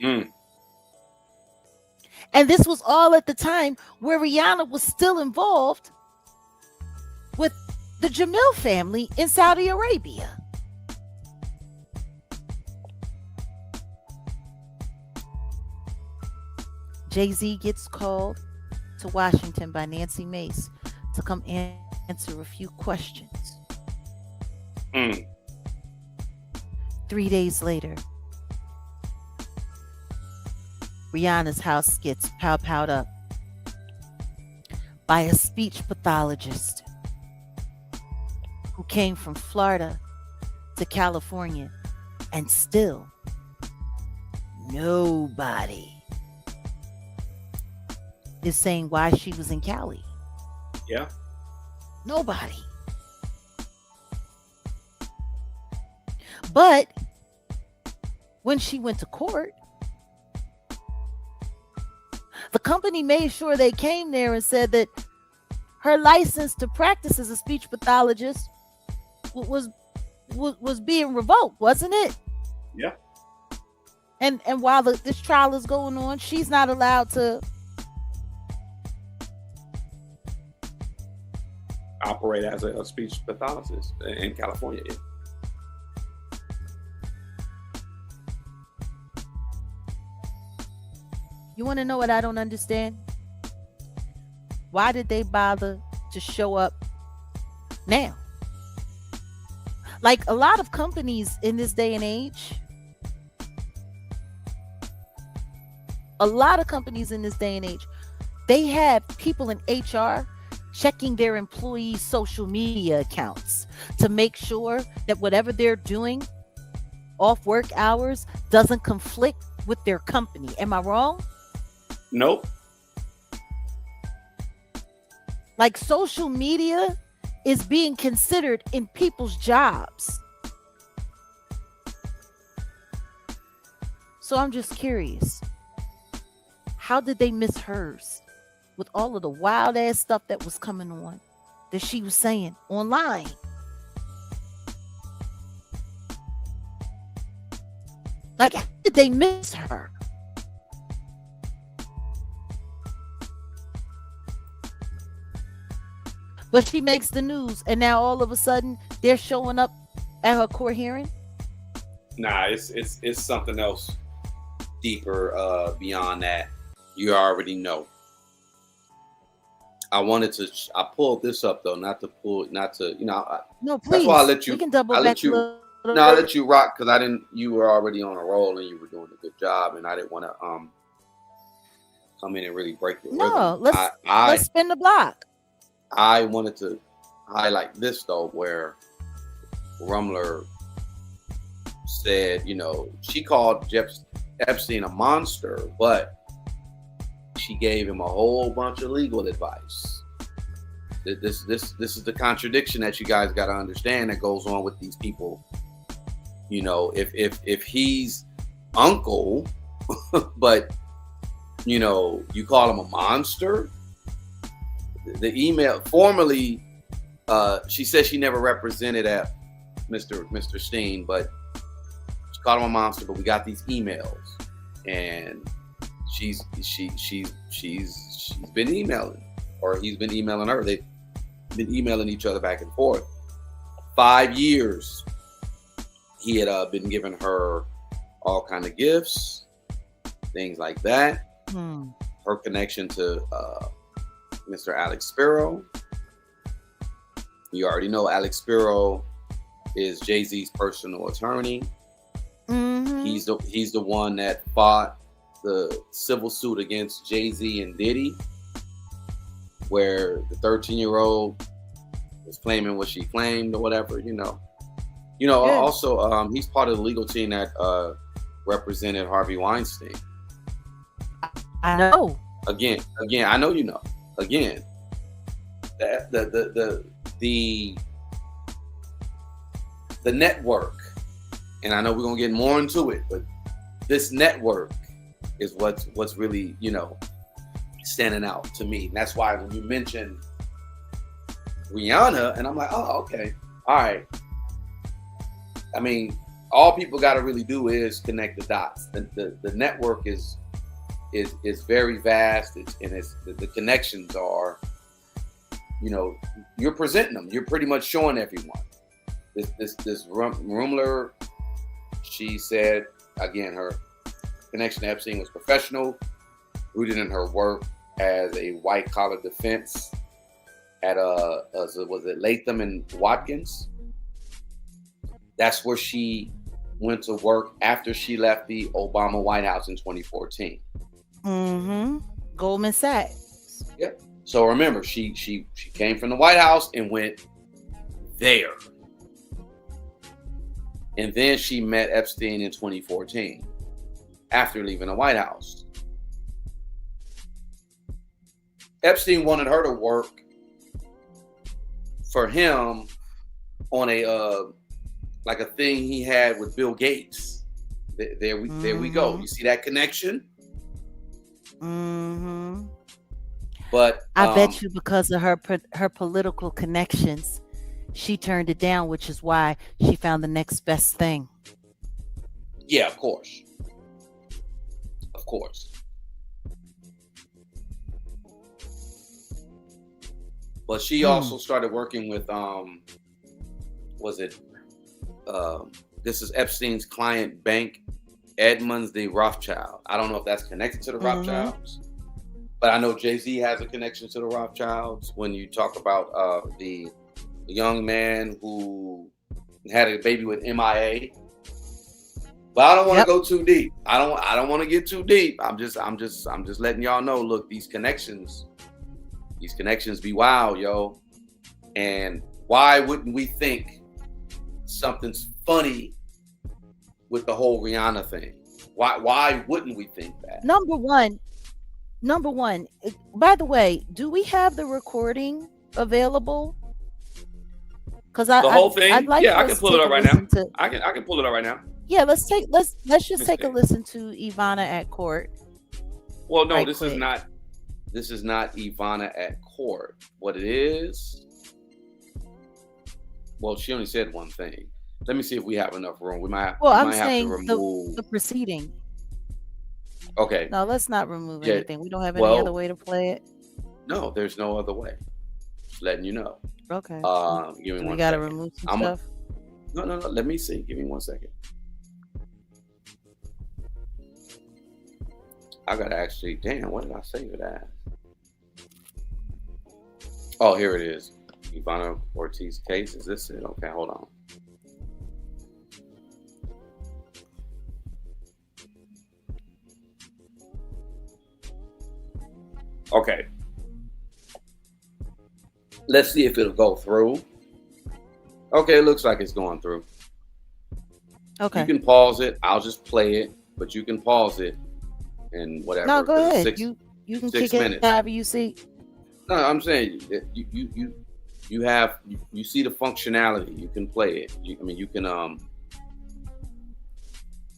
And this was all at the time where Rihanna was still involved with the Jamil family in Saudi Arabia. Jay-Z gets called to Washington by Nancy Mace to come answer a few questions. 3 days later, Rihanna's house gets powed up by a speech pathologist who came from Florida to California, and still nobody is saying why she was in Cali. Yeah. Nobody. But when she went to court, the company made sure they came there and said that her license to practice as a speech pathologist was being revoked, wasn't it? Yeah. And while this trial is going on, she's not allowed to operate as a speech pathologist in California. Yeah. You want to know what I don't understand? Why did they bother to show up now? Like, a lot of companies in this day and age, they have people in HR checking their employees' social media accounts to make sure that whatever they're doing off work hours doesn't conflict with their company. Am I wrong? Nope. Like, social media is being considered in people's jobs. So I'm just curious, how did they miss hers with all of the wild ass stuff that was coming on that she was saying online? Like, how did they miss her? But she makes the news, and now all of a sudden they're showing up at her court hearing. Nah, it's something else deeper beyond that. You already know. I pulled this up though, not to, No, please. That's why I let you. We can double I back let you. a little No, I bit. let you rock because you were already on a roll and you were doing a good job, and I didn't want to come in and really break the rhythm. No, let's spin the block. I wanted to highlight this though, where Ruemmler said, she called Epstein a monster, but she gave him a whole bunch of legal advice. This is the contradiction that you guys got to understand that goes on with these people. If he's uncle, but you call him a monster. The email formerly, she said she never represented at Mr. Steen, but she called him a monster. But we got these emails, and she's been emailing, or he's been emailing her. They've been emailing each other back and forth. 5 years, he had been giving her all kind of gifts, things like that. Her connection to Mr. Alex Spiro. You already know Alex Spiro is Jay-Z's personal attorney. Mm-hmm. He's the one that fought the civil suit against Jay-Z and Diddy where the 13-year-old was claiming what she claimed or whatever, Yeah. Also, he's part of the legal team that represented Harvey Weinstein. I know. Again, I know you know. Again, the network, and I know we're gonna get more into it, but this network is what's really, standing out to me. And that's why when you mention Rihanna, and I'm like, oh, okay, all right. I mean, all people got to really do is connect the dots. The network is very vast, the connections are, you're presenting them. You're pretty much showing everyone. This Ruemmler, she said again, her connection to Epstein was professional, rooted in her work as a white collar defense at was it Latham and Watkins? That's where she went to work after she left the Obama White House in 2014. Mm-hmm. Goldman Sachs. Yep. So remember, she came from the White House and went there. And then she met Epstein in 2014 after leaving the White House. Epstein wanted her to work for him on a like a thing he had with Bill Gates. There we go. You see that connection? Mm-hmm. But I bet you because of her political connections, she turned it down, which is why she found the next best thing. Yeah, of course. Of course. But she also started working with this is Epstein's client bank, Edmunds de Rothschild. I don't know if that's connected to the Rothschilds, but I know Jay-Z has a connection to the Rothschilds. When you talk about the young man who had a baby with MIA, but I don't want to go too deep. I don't want to get too deep. I'm just letting y'all know. Look, these connections be wild, yo. And why wouldn't we think something's funny with the whole Rihanna thing? Why wouldn't we think that? Number one. By the way, do we have the recording available? Because the whole thing. I'd like I can pull it up right now. I can pull it up right now. Yeah, let's just take a listen to Ivana at court. Well, no, this is not Ivana at court. What it is? Well, she only said one thing. Let me see if we have enough room. We might. Well, I'm saying have to remove the proceeding. Okay. No, let's not remove anything. We don't have any other way to play it. No, there's no other way. Just letting you know. Okay. Give me one. We gotta second. remove some stuff. No. Let me see. Give me 1 second. I gotta actually. Damn, what did I save it as? Oh, here it is. Ivana Ortiz case. Is this it? Okay, hold on. Okay. Let's see if it'll go through. Okay, it looks like it's going through. Okay. You can pause it. I'll just play it, but you can pause it and whatever. No, go ahead. You can kick it however you see. No, I'm saying you see the functionality. You can play it. You can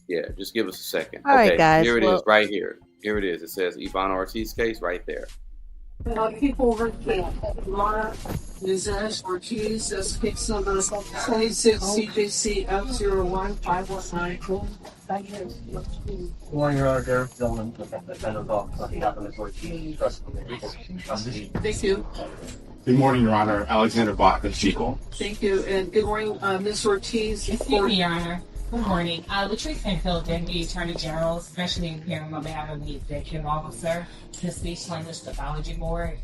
yeah, just give us a second. All right, guys. Here it is, right here. Here it is. It says Ivana Ortiz case right there. People working Ivana Ortiz, that's case number 26 CJC F01519. Good morning, Your Honor. Derek Dillman, defendant on behalf of Ms. Ortiz. Thank you. Good morning, Your Honor. Alexander Bach of Chico. Thank you, and good morning, Ms. Ortiz. Excuse me, Your Honor. Good morning. Latrice Canfield, Deputy Attorney General, specially appearing on behalf of the Executive Officer to the Speech Language Pathology Board.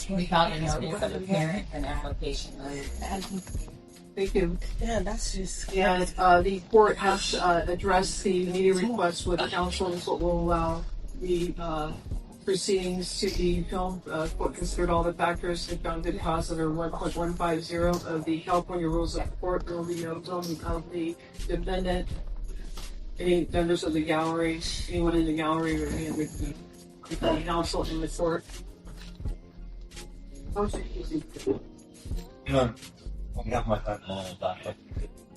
We filed a notice of appearance and application. Thank you. Yeah, that's just. And the court has addressed the media request with counsel, but will allow the proceedings to the film. Court considered all the factors and found good cause under 1.150 of the California Rules of Court. There will be no film of the defendant, any members of the gallery, anyone in the gallery, or any other counsel in the court.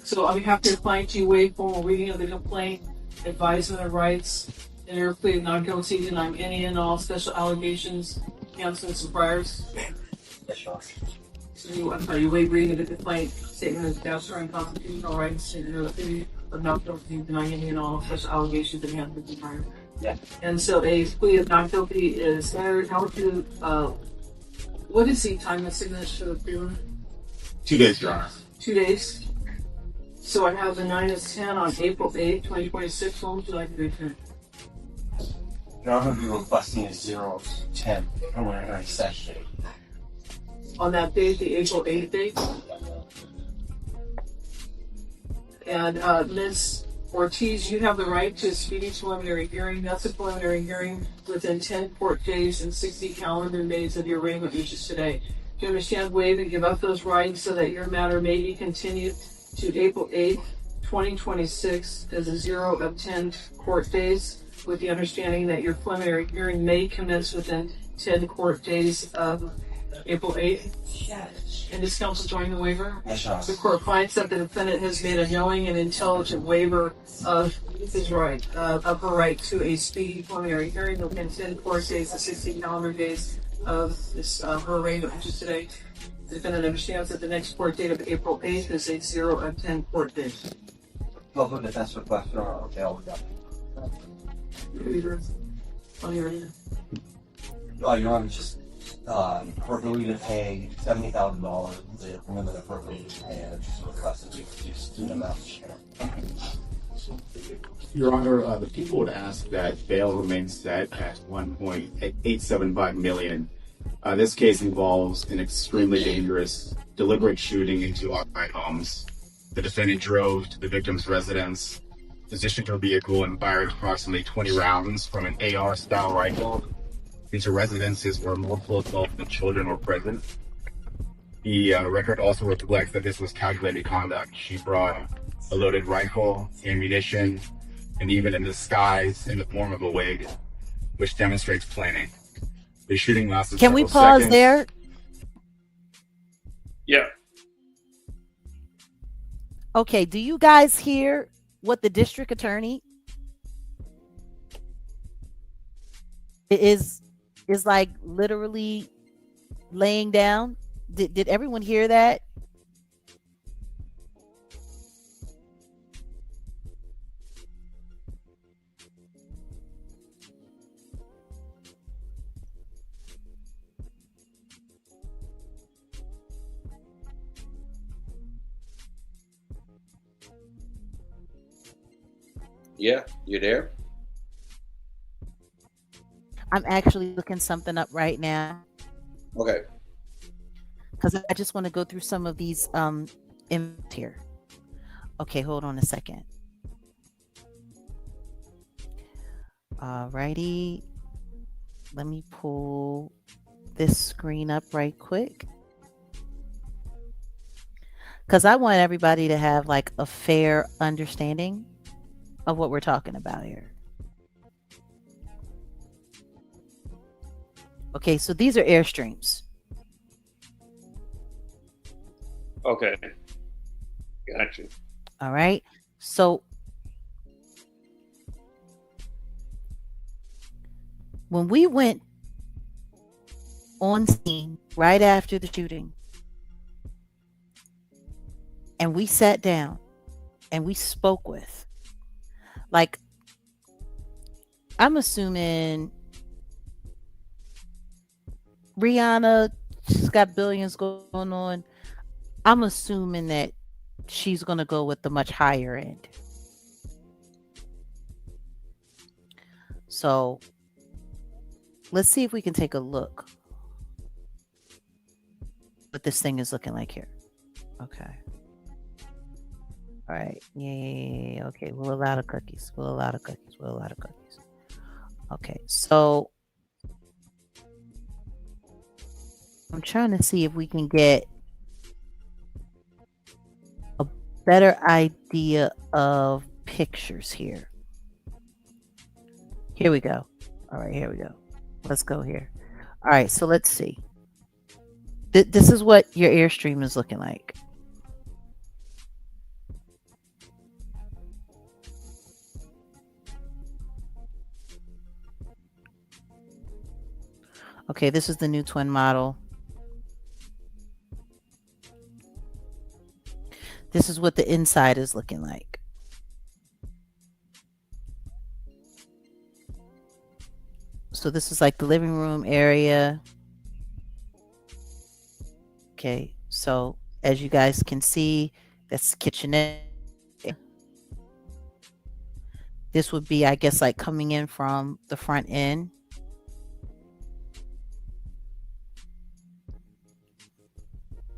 So on behalf of the client, you waive formal reading of the complaint, advisement of rights, and your plea of not guilty, denying any and all special allegations, counselors, and priors. So you waive reading of the complaint, statement of statutory and constitutional rights, and your plea of not guilty, denying any and all special allegations, and counselors, and priors. Yeah. And so a plea of not guilty is standard. How would you, what is the time of signature of the plea? 2 days, Your Honor. 2 days. So I have the 9 of 10 on April 8th, 2026. When would you like to do it? You're not going to be requesting a 0 to 10 preliminary session. On that date, the April 8th date. And Ms. Ortiz, you have the right to a speedy preliminary hearing. That's a preliminary hearing within 10 court days and 60 calendar days of your arraignment, which is today. Do you understand, waive and give up those rights so that your matter may be continued to April 8th, 2026 as a 0 of 10 court days, with the understanding that your preliminary hearing may commence within 10 court days of April 8th? Yes. And does counsel join the waiver? Yes. The court finds that the defendant has made a knowing and intelligent waiver of his right, of her right to a speedy preliminary hearing within 10 court days and 60 calendar days of this, her arraignment, which is today. The defendant understands that the next court date of April 8th is a 0 of 10 court days. Local defense request are available. On your end. Your Honor, just her ability to pay $70,000, the limit of her ability to pay, and just requested to reduce the amount of share. Your Honor, the people would ask that bail remains set at $1.875 million. This case involves an extremely dangerous, deliberate shooting into occupied homes. The defendant drove to the victim's residence, positioned her vehicle, and fired approximately 20 rounds from an AR-style rifle into residences where multiple adults and children were present. The record also reflects that this was calculated conduct. She brought a loaded rifle, ammunition, and even a disguise in the form of a wig, which demonstrates planning. The shooting lasted Can we several pause seconds. there? Yeah. Okay, do you guys hear what the district attorney is like literally laying down? Did everyone hear that? Yeah, you there? I'm actually looking something up right now Okay. because I just want to go through some of these in here. Okay, hold on a second. Alrighty, let me pull this screen up right quick because I want everybody to have like a fair understanding of what we're talking about here. Okay, so these are Airstreams. Okay. Gotcha. All right. So when we went on scene right after the shooting and we sat down and we spoke with, like, I'm assuming Rihanna, she's got billions going on. I'm assuming that she's going to go with the much higher end. So let's see if we can take a look what this thing is looking like here. Okay. All right. Yeah. Okay. We'll allow the cookies. We'll allow the cookies. We'll allow the cookies. Okay. So I'm trying to see if we can get a better idea of pictures here. Here we go. All right, here we go. Let's go here. All right, so let's see. This is what your Airstream is looking like. Okay, this is the new twin model. This is what the inside is looking like. So this is like the living room area. Okay, so as you guys can see, that's the kitchenette. This would be, I guess, like coming in from the front end.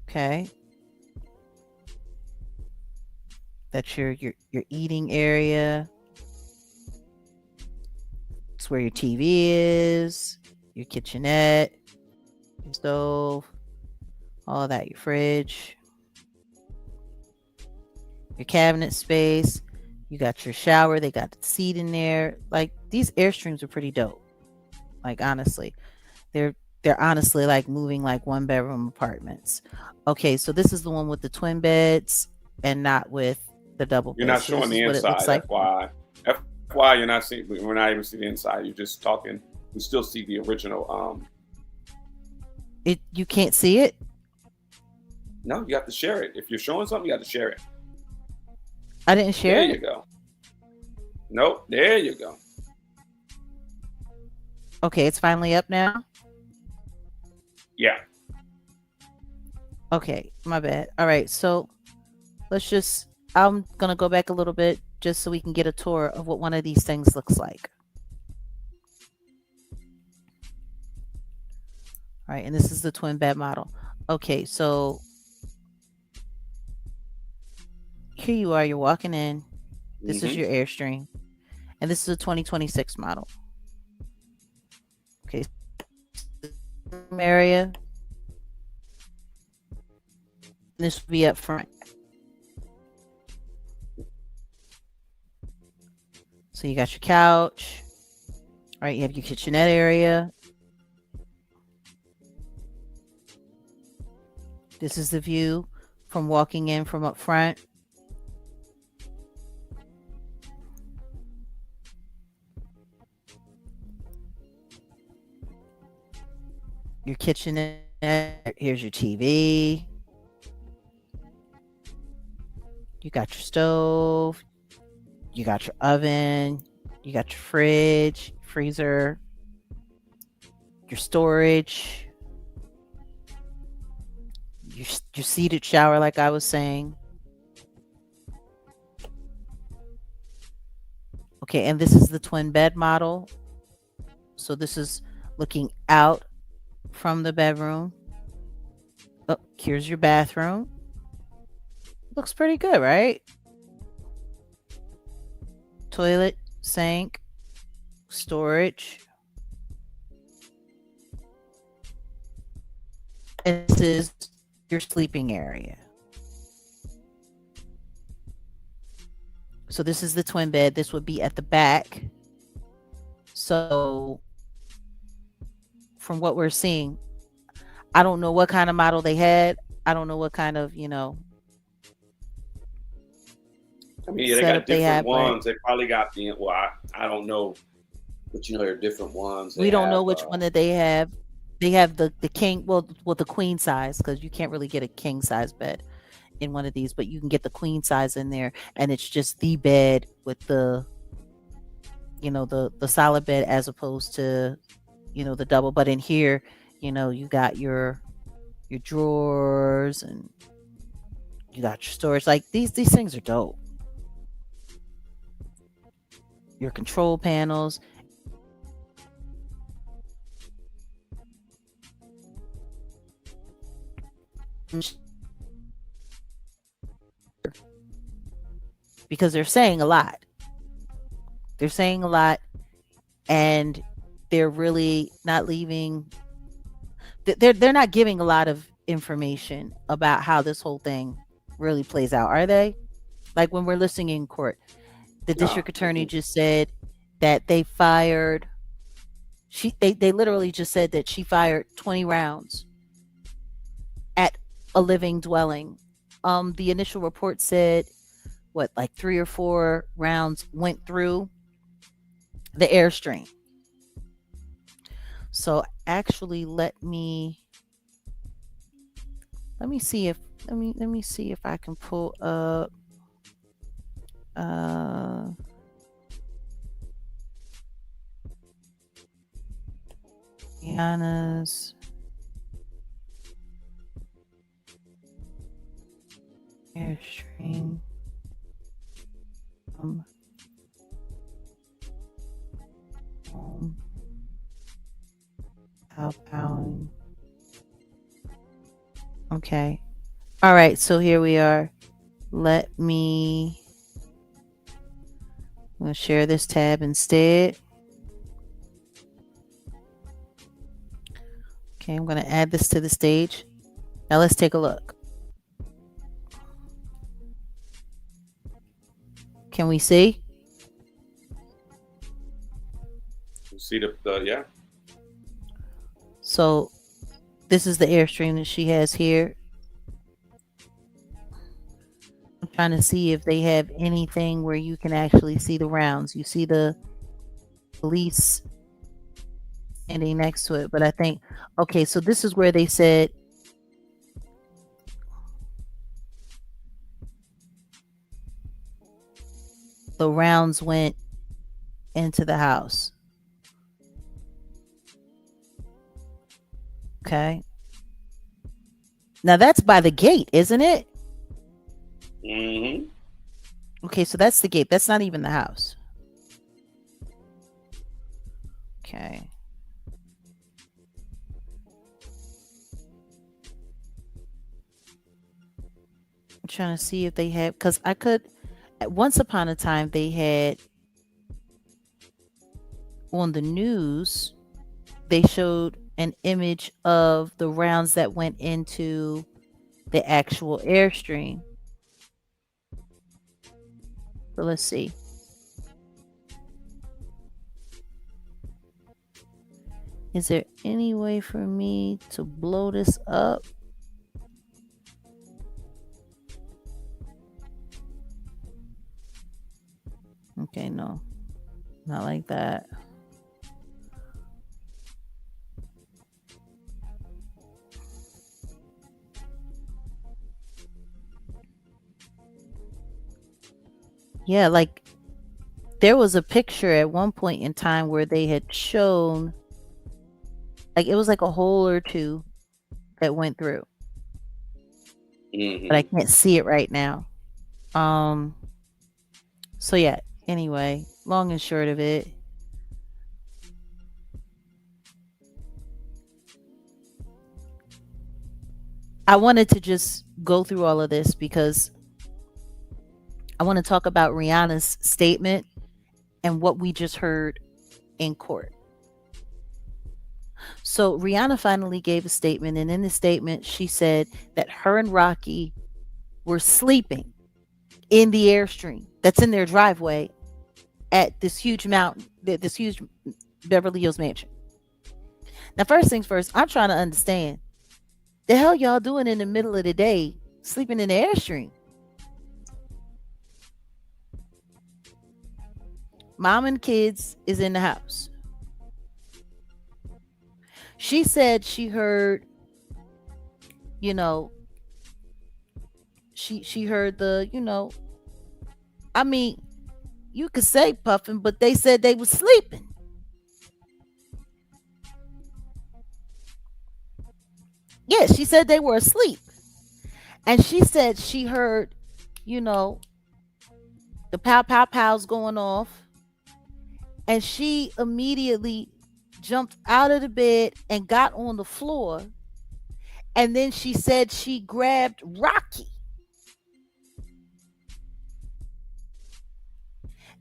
Okay. That's your eating area. It's where your TV is, your kitchenette, your stove, all of that, your fridge, your cabinet space. You got your shower. They got the seat in there. Like, these Airstreams are pretty dope. Like, honestly, they're honestly like moving like 1-bedroom apartments. Okay, so this is the one with the twin beds and not with the double beds. You're not So showing this the is what it looks inside, like. FYI. FYI, you're not seeing. We're not even seeing the inside. You're just talking. We still see the original. You can't see it. No, you have to share it. If you're showing something, you have to share it. I didn't share There it. you go. Nope. There you go. Okay, it's finally up now. Yeah. Okay, my bad. All right, so let's just, I'm going to go back a little bit just so we can get a tour of what one of these things looks like. All right, and this is the twin bed model. Okay, so here you are, you're walking in. This is your Airstream. And this is a 2026 model. Okay. Area. This will be up front. So you got your couch. All right, you have your kitchenette area. This is the view from walking in from up front. Your kitchenette. Here's your TV. You got your stove. You got your oven. You got your fridge, freezer, your storage, your seated shower, like I was saying. Okay, and this is the twin bed model. So this is looking out from the bedroom. Oh, here's your bathroom. Looks pretty good, right? Toilet, sink, storage. And this is your sleeping area. So this is the twin bed. This would be at the back. So from what we're seeing, I don't know what kind of model they had. I don't know what kind of, I mean, they setup got they different have, ones. They probably got the, well, I don't know, but there are different ones. We don't know which one that they have. They have the king, well, the queen size, because you can't really get a king size bed in one of these, but you can get the queen size in there, and it's just the bed with the, the solid bed as opposed to, the double. But in here, you got your drawers and you got your storage. Like these things are dope. Your control panels. Because they're saying a lot. They're saying a lot, and they're really not leaving. they're not giving a lot of information about how this whole thing really plays out, are they? Like when we're listening in court, the district attorney just said that they fired. They literally just said that she fired 20 rounds at a living dwelling. The initial report said what, like 3 or 4 rounds went through the airstream. So actually, let me see if I can pull up Rihanna's airstream home. Outbound. Okay. All right. So here we are. I'm going to share this tab instead. Okay. I'm going to add this to the stage. Now let's take a look. Can we see? You see the yeah. So this is the airstream that she has here. I'm trying to see if they have anything where you can actually see the rounds. You see the police standing next to it, but I think, okay, so this is where they said the rounds went into the house. Okay. Now that's by the gate, isn't it? Mm-hmm. Okay, so that's the gate. That's not even the house. Okay. I'm trying to see if they have, because I could, once upon a time, they had on the news, they showed an image of the rounds that went into the actual airstream. So let's see. Is there any way for me to blow this up? Okay, no, not like that. Yeah, like there was a picture at one point in time where they had shown, like it was like a hole or two that went through. Mm-hmm. But I can't see it right now. So yeah, anyway, long and short of it, I wanted to just go through all of this because I want to talk about Rihanna's statement and what we just heard in court. So Rihanna finally gave a statement, and in the statement, she said that her and Rocky were sleeping in the airstream that's in their driveway at this huge mountain, this huge Beverly Hills mansion. Now, first things first, I'm trying to understand the hell y'all doing in the middle of the day sleeping in the airstream. Mom and kids is in the house. She said she heard, you know, she heard the, you know, I mean, you could say puffing, but they said they was sleeping. Yeah, she said they were asleep. And she said she heard, you know, the pow pow pows going off. And she immediately jumped out of the bed and got on the floor. And then she said she grabbed Rocky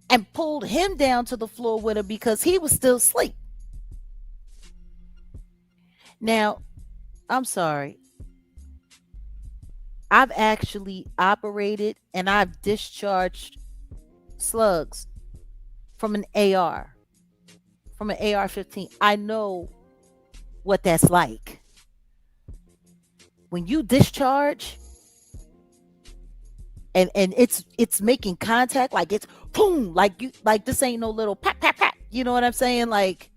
and pulled him down to the floor with her because he was still asleep. Now, I'm sorry. I've actually operated and I've discharged slugs from an AR, from an AR-15. I know what that's like. When you discharge and it's making contact, like it's boom, like you, like this ain't no little pat pat pat. You know what I'm saying? Like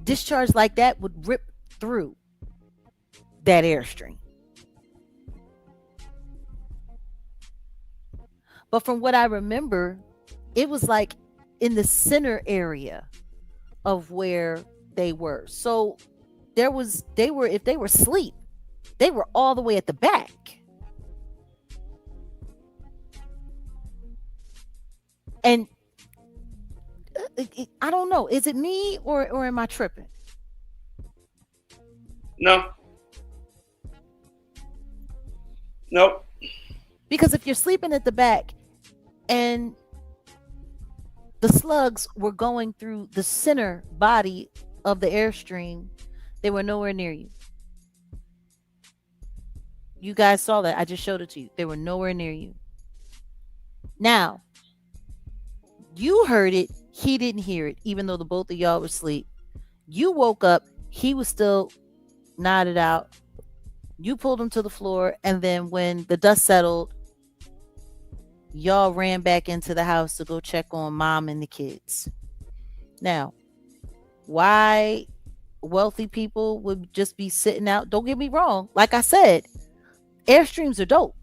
discharge like that would rip through that airstream. But from what I remember, it was like in the center area of where they were. So they were, if they were asleep, they were all the way at the back. And I don't know, is it me or am I tripping? No. Nope. Because if you're sleeping at the back and the slugs were going through the center body of the airstream, they were nowhere near you. You guys saw that. I just showed it to you. They were nowhere near you. Now, you heard it. He didn't hear it, even though the both of y'all were asleep. You woke up. He was still nodded out. You pulled him to the floor. And then when the dust settled, y'all ran back into the house to go check on mom and the kids. Now, why wealthy people would just be sitting out? Don't get me wrong. Like I said, airstreams are dope.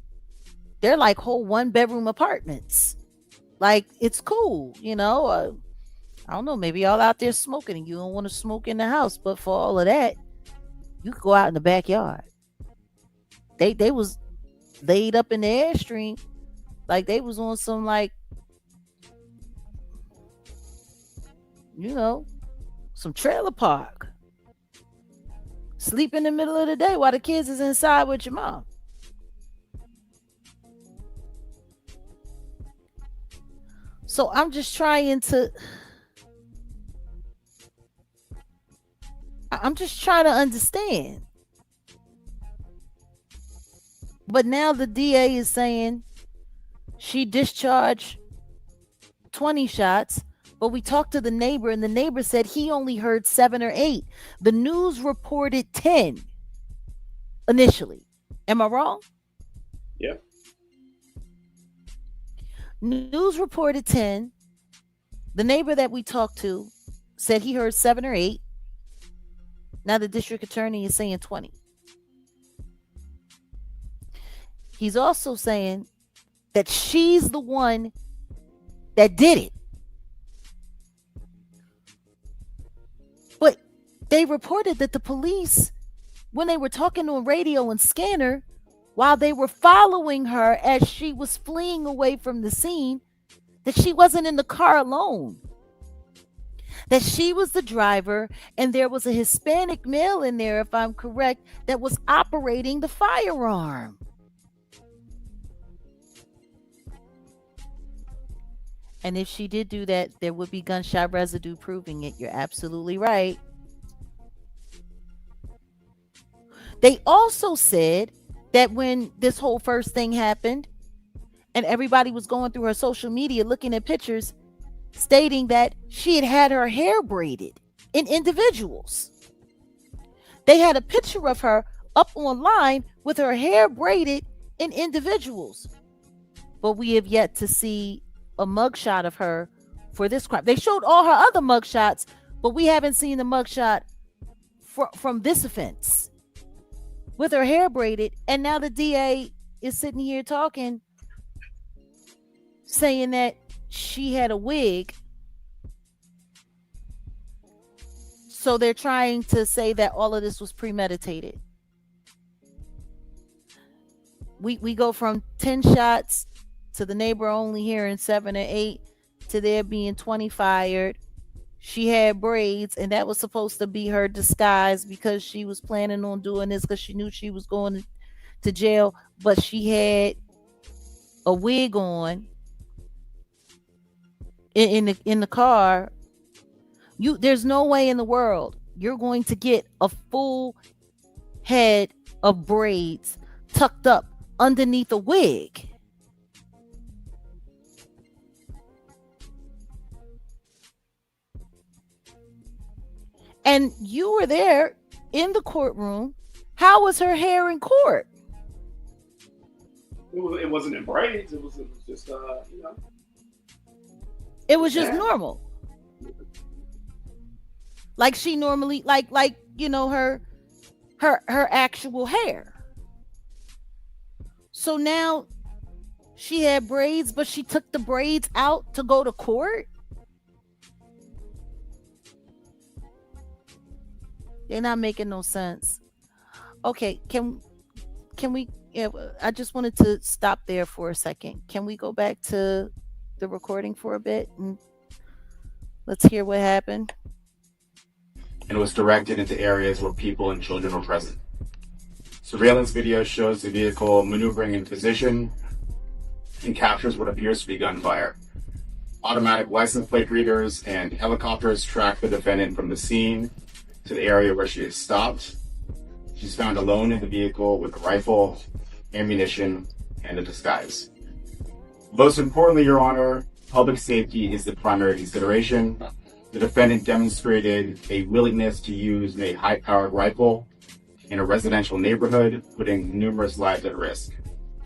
They're like whole 1-bedroom apartments. Like, it's cool, you know. I don't know, maybe y'all out there smoking and you don't want to smoke in the house, but for all of that, you could go out in the backyard. They was laid up in the airstream like they was on some, like, you know, some trailer park. Sleep in the middle of the day while the kids is inside with your mom. So I'm just trying to understand. But now the DA is saying she discharged 20 shots, but we talked to the neighbor and the neighbor said he only heard 7 or 8. The news reported 10 initially. Am I wrong? Yeah. News reported 10. The neighbor that we talked to said he heard 7 or 8. Now the district attorney is saying 20. He's also saying that she's the one that did it. But they reported that the police, when they were talking on radio and scanner, while they were following her as she was fleeing away from the scene, that she wasn't in the car alone. That she was the driver and there was a Hispanic male in there, if I'm correct, that was operating the firearm. And if she did do that, there would be gunshot residue proving it. You're absolutely right. They also said that when this whole first thing happened and everybody was going through her social media looking at pictures stating that she had her hair braided in individuals. They had a picture of her up online with her hair braided in individuals. But we have yet to see a mugshot of her for this crime. They showed all her other mugshots, but we haven't seen the mugshot from this offense with her hair braided. And now the DA is sitting here talking, saying that she had a wig. So they're trying to say that all of this was premeditated. We go from 10 shots to the neighbor only hearing 7 or 8 to there being 20 fired. She had braids, and that was supposed to be her disguise because she was planning on doing this because she knew she was going to jail. But she had a wig on in the car. There's no way in the world you're going to get a full head of braids tucked up underneath a wig. And you were there in the courtroom. How was her hair in court? It wasn't in braids. It was just It was just normal. Like she normally like her actual hair. So now she had braids, but she took the braids out to go to court. They're not making no sense. Okay, can we? Yeah, I just wanted to stop there for a second. Can we go back to the recording for a bit and let's hear what happened? And was directed into areas where people and children were present. Surveillance video shows the vehicle maneuvering in position and captures what appears to be gunfire. Automatic license plate readers and helicopters track the defendant from the scene to the area where she is stopped. She's found alone in the vehicle with a rifle, ammunition, and a disguise. Most importantly, Your Honor, public safety is the primary consideration. The defendant demonstrated a willingness to use a high-powered rifle in a residential neighborhood, putting numerous lives at risk.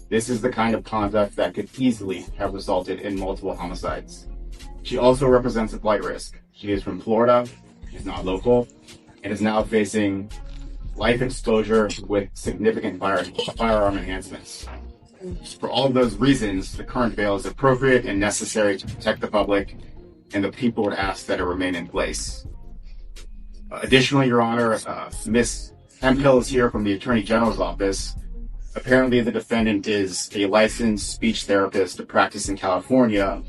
This is the kind of conduct that could easily have resulted in multiple homicides. She also represents a flight risk. She is from Florida, she's not local, and is now facing life exposure with significant firearm enhancements. For all of those reasons, the current bail is appropriate and necessary to protect the public, and the people would ask that it remain in place. Additionally, Your Honor, Ms. Hemphill is here from the Attorney General's office. Apparently, the defendant is a licensed speech therapist to practice in California,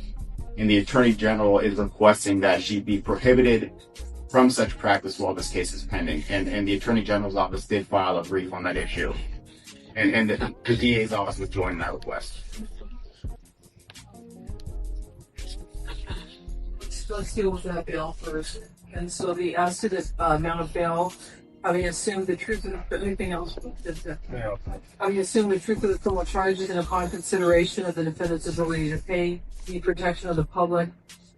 and the Attorney General is requesting that she be prohibited from such practice while this case is pending. And the Attorney General's office did file a brief on that issue. And the DA's office was joining that request. Let's deal with that bail first. And so as to the amount of bail, having assumed the truth of anything else, having assumed the truth of the criminal charges and upon consideration of the defendant's ability to pay, the protection of the public,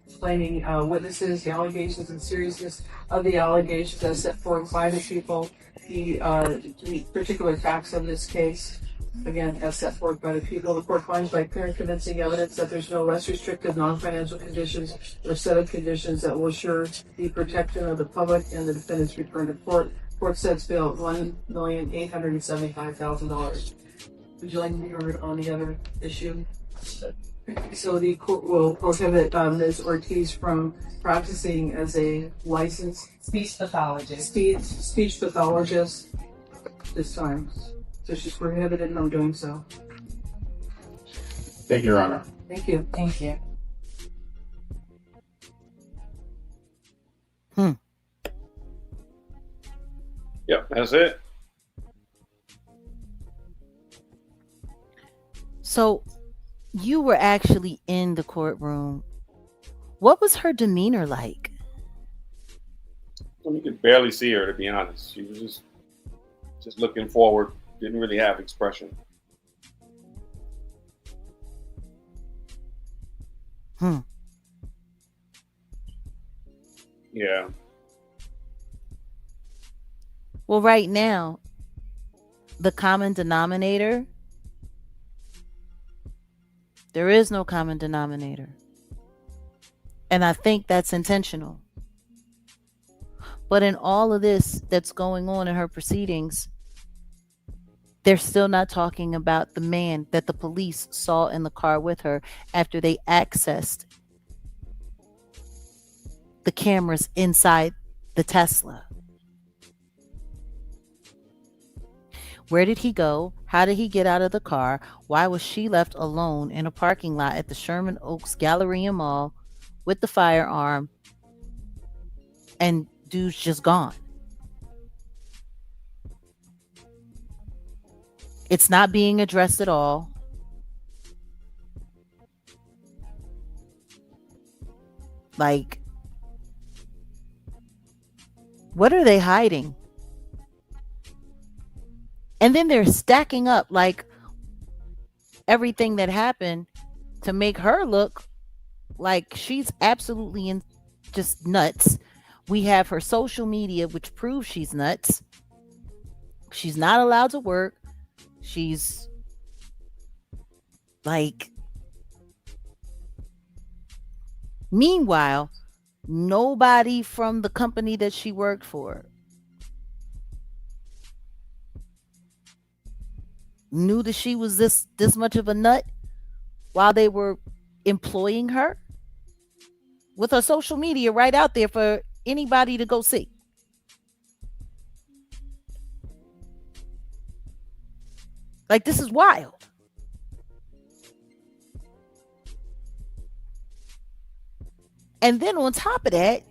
explaining witnesses, the allegations and seriousness of the allegations as set forth by the people, the particular facts of this case, again, as set forth by the people, the court finds by clear and convincing evidence that there's no less restrictive non-financial conditions or set of conditions that will assure the protection of the public and the defendant's return to court. Court sets bail at $1,875,000. Would you like to be heard on the other issue? So the court will prohibit Ms. Ortiz from practicing as a licensed Speech pathologist. speech pathologist this time. So she's prohibited from doing so. Thank you, Your Honor. Thank you. Thank you. Yep, that's it. So you were actually in the courtroom. What was her demeanor like? Well, you could barely see her, to be honest. She was just looking forward. Didn't really have expression. Yeah. Well, right now, the common denominator, there is no common denominator. And I think that's intentional. But in all of this that's going on in her proceedings, they're still not talking about the man that the police saw in the car with her after they accessed the cameras inside the Tesla. Where did he go? How did he get out of the car? Why was she left alone in a parking lot at the Sherman Oaks Galleria Mall with the firearm and dude's just gone? It's not being addressed at all. Like, What are they hiding? And then they're stacking up like everything that happened to make her look like she's absolutely just nuts. We have her social media, which proves she's nuts. She's not allowed to work. She's like, meanwhile, nobody from the company that she worked for knew that she was this much of a nut while they were employing her, with her social media right out there for anybody to go see. Like, this is wild. And then on top of that,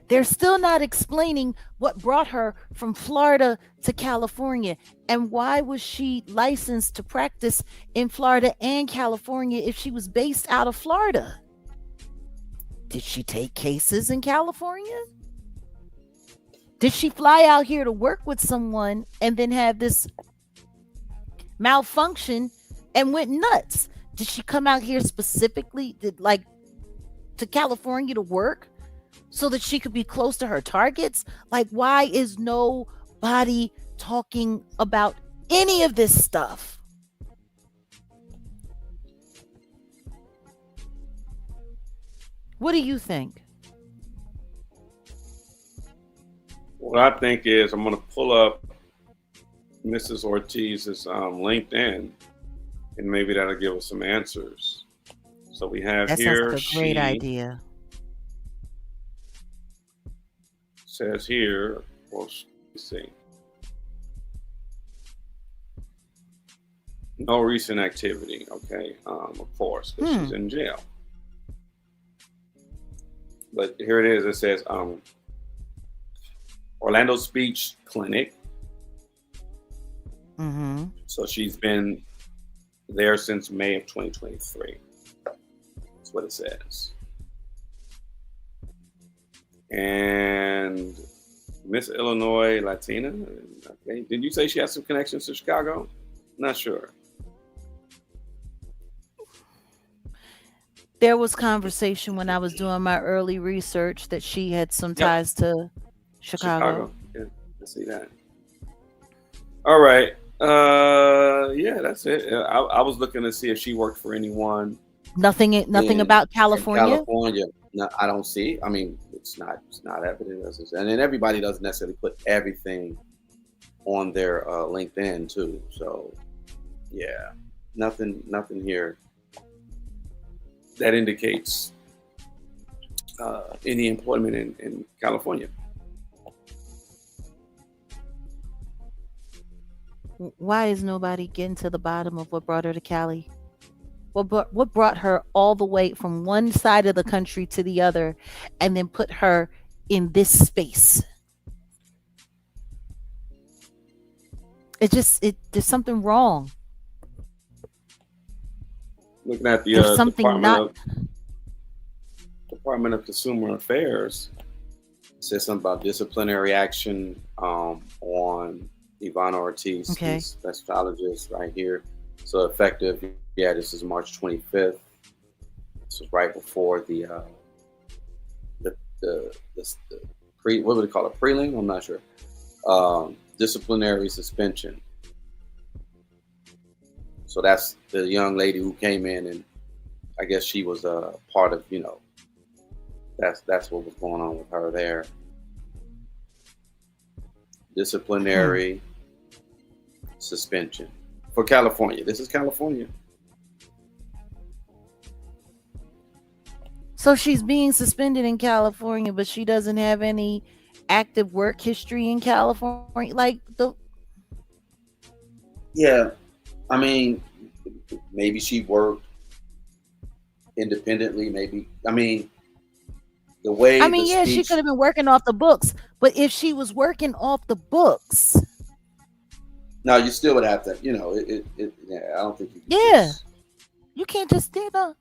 they're still not explaining what brought her from Florida to California, and why was she licensed to practice in Florida and California if she was based out of Florida? Did she take cases in California? Did she fly out here to work with someone and then have this malfunction and went nuts? Did she come out here specifically to California to work so that she could be close to her targets? Like, why is nobody talking about any of this stuff? What do you think? What I think is I'm going to pull up Mrs. Ortiz's LinkedIn, and maybe that'll give us some answers. So we have That here, sounds like a great idea. says here, well, let's see. No recent activity, okay, of course, because she's in jail. But here it is, it says Orlando Speech Clinic. Mm-hmm. So she's been there since May of 2023. That's what it says. And Miss Illinois Latina. Okay. Did you say she has some connections to Chicago? Not sure. There was conversation when I was doing my early research that she had some ties to Chicago. Yeah, I see that. All right. Yeah, that's it. I was looking to see if she worked for anyone. Nothing about California. California, no, I don't see. I mean, it's not evident, and then everybody doesn't necessarily put everything on their LinkedIn too. So, yeah, nothing here that indicates any employment in California. Why is nobody getting to the bottom of what brought her to Cali? What brought her all the way from one side of the country to the other, and then put her in this space? There's something wrong. Looking at the There's something Department of Consumer Affairs, it says something about disciplinary action on Ivana Ortiz, Okay. that's psychologist right here. So effective, yeah, this is March 25th. This is right before the what would they call it? Prelim? I'm not sure. Disciplinary suspension. So that's the young lady who came in, and I guess she was a part of, that's what was going on with her there. Disciplinary suspension for California. This is California. So she's being suspended in California, but she doesn't have any active work history in California. Yeah, I mean, maybe she worked independently. Maybe, I mean, the way. She could have been working off the books, but if she was working off the books, no, you still would have to. Yeah, I don't think you. Yeah, you can't just stand up.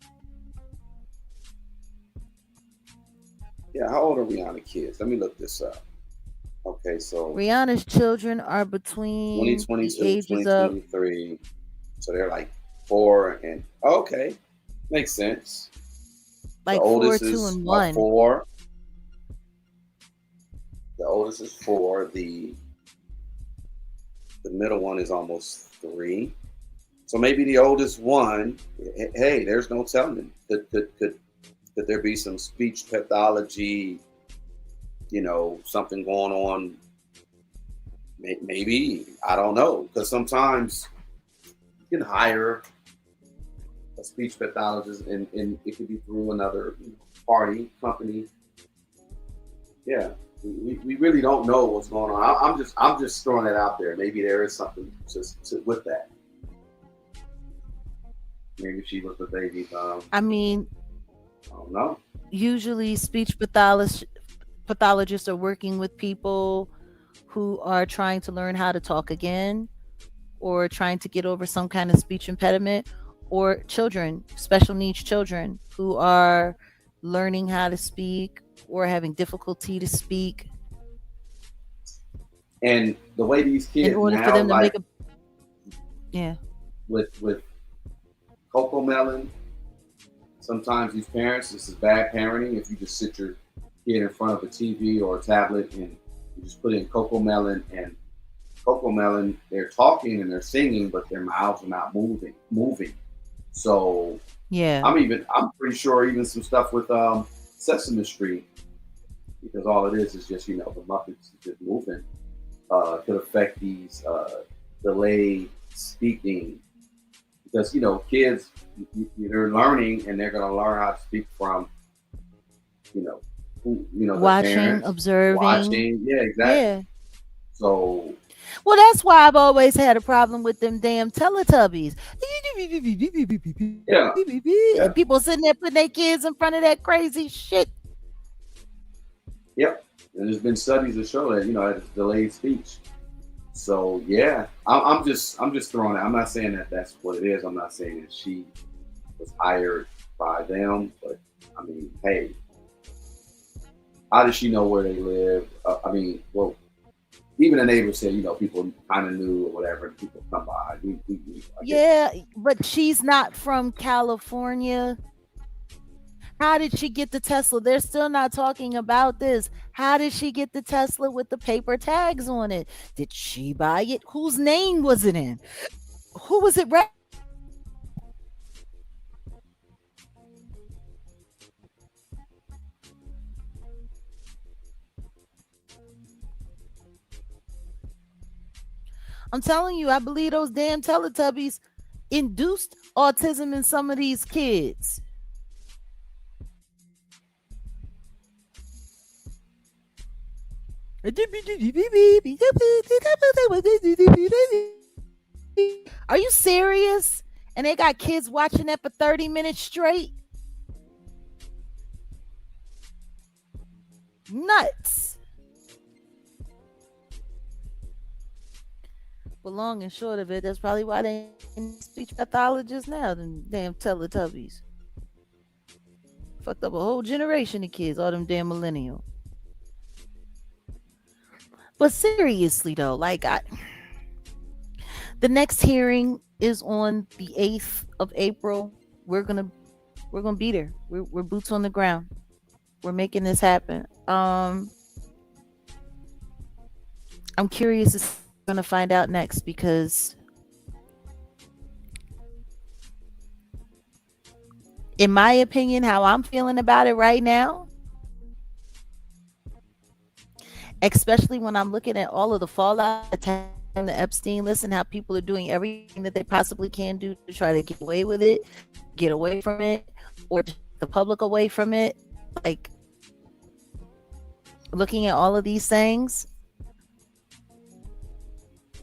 Yeah, how old are Rihanna kids? Let me look this up. Okay, so Rihanna's children are between the 2022, ages of 2023. So they're like 4 and okay, makes sense. The like 4, oldest 2, is and 1. 4. The oldest is 4. The middle one is almost 3. So maybe the oldest one. Hey, there's no telling. Could there be some speech pathology? Something going on. Maybe I don't know, because sometimes you can hire a speech pathologist, and it could be through another party company. Yeah, we really don't know what's going on. I'm just throwing it out there. Maybe there is something with that. Maybe she was the baby. I mean, I don't know. usually speech pathologists are working with people who are trying to learn how to talk again, or trying to get over some kind of speech impediment, or children, special needs children who are learning how to speak or having difficulty to speak And the way these in kids order for now, them to like make a yeah. with Coco Melon, sometimes these parents, this is bad parenting. If you just sit your kid in front of a TV or a tablet and you just put in Coco Melon, and Coco Melon, they're talking and they're singing, but their mouths are not moving. So Yeah. I'm pretty sure even some stuff with Sesame Street, because all it is just the Muppets just moving, could affect these delayed speaking, because kids, they're learning and they're going to learn how to speak from their Watching, parents, observing. watching. Yeah, exactly. Yeah. So Well, that's why I've always had a problem with them damn Teletubbies. yeah, And people sitting there putting their kids in front of that crazy shit. yep. And there's been studies that show that it's delayed speech. So yeah, I'm just throwing it. I'm not saying that that's what it is. I'm not saying that she was hired by them, but I mean, hey, how does she know where they live? Well, even the neighbors said, people kind of knew or whatever, and people come by. Yeah, but she's not from California. How did she get the Tesla? They're still not talking about this. How did she get the Tesla with the paper tags on it? Did she buy it? Whose name was it in? Who was it? I'm telling you, I believe those damn Teletubbies induced autism in some of these kids. Are you serious? And they got kids watching that for 30 minutes straight? Nuts. But long and short of it, that's probably why they ain't speech pathologists now, them damn Teletubbies. Fucked up a whole generation of kids, all them damn millennials. But seriously though, the next hearing is on the 8th of April. We're gonna be there. We're boots on the ground. We're making this happen. I'm curious to gonna find out next, because in my opinion, how I'm feeling about it right now, especially when I'm looking at all of the fallout attached to the Epstein list and how people are doing everything that they possibly can do to try to get away with it, get away from it, or the public away from it. Like, looking at all of these things,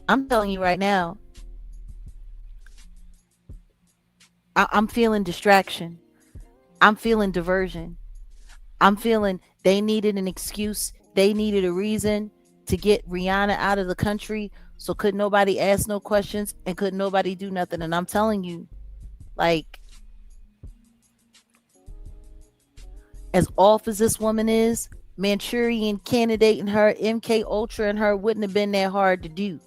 I'm telling you right now, I'm feeling distraction. I'm feeling diversion. I'm feeling they needed an excuse. They needed a reason to get Rihanna out of the country. So could nobody ask no questions and could nobody do nothing. And I'm telling you, like, as off as this woman is, Manchurian Candidate and her, MK Ultra and her wouldn't have been that hard to do.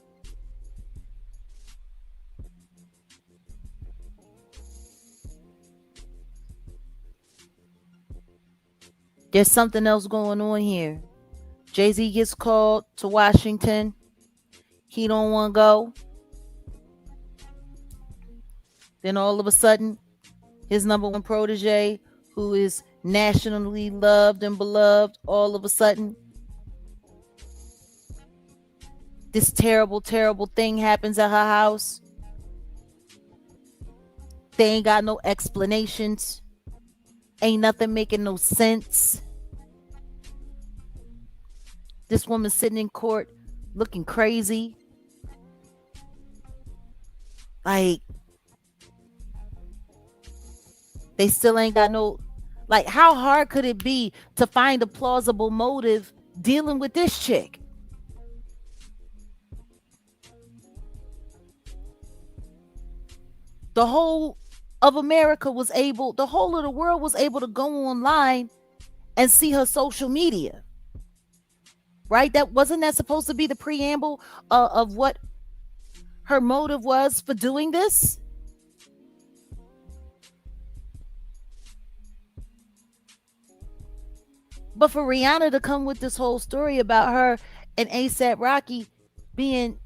There's something else going on here. Jay-Z gets called to Washington. He don't want to go. Then all of a sudden, his number one protege, who is nationally loved and beloved, all of a sudden, this terrible, terrible thing happens at her house. They ain't got no explanations. Ain't nothing making no sense. This woman sitting in court looking crazy. Like, they still ain't got no, like, how hard could it be to find a plausible motive dealing with this chick? The whole of America was able, the whole of the world was able to go online and see her social media. Right? That wasn't that supposed to be the preamble of what her motive was for doing this? But for Rihanna to come with this whole story about her and ASAP Rocky being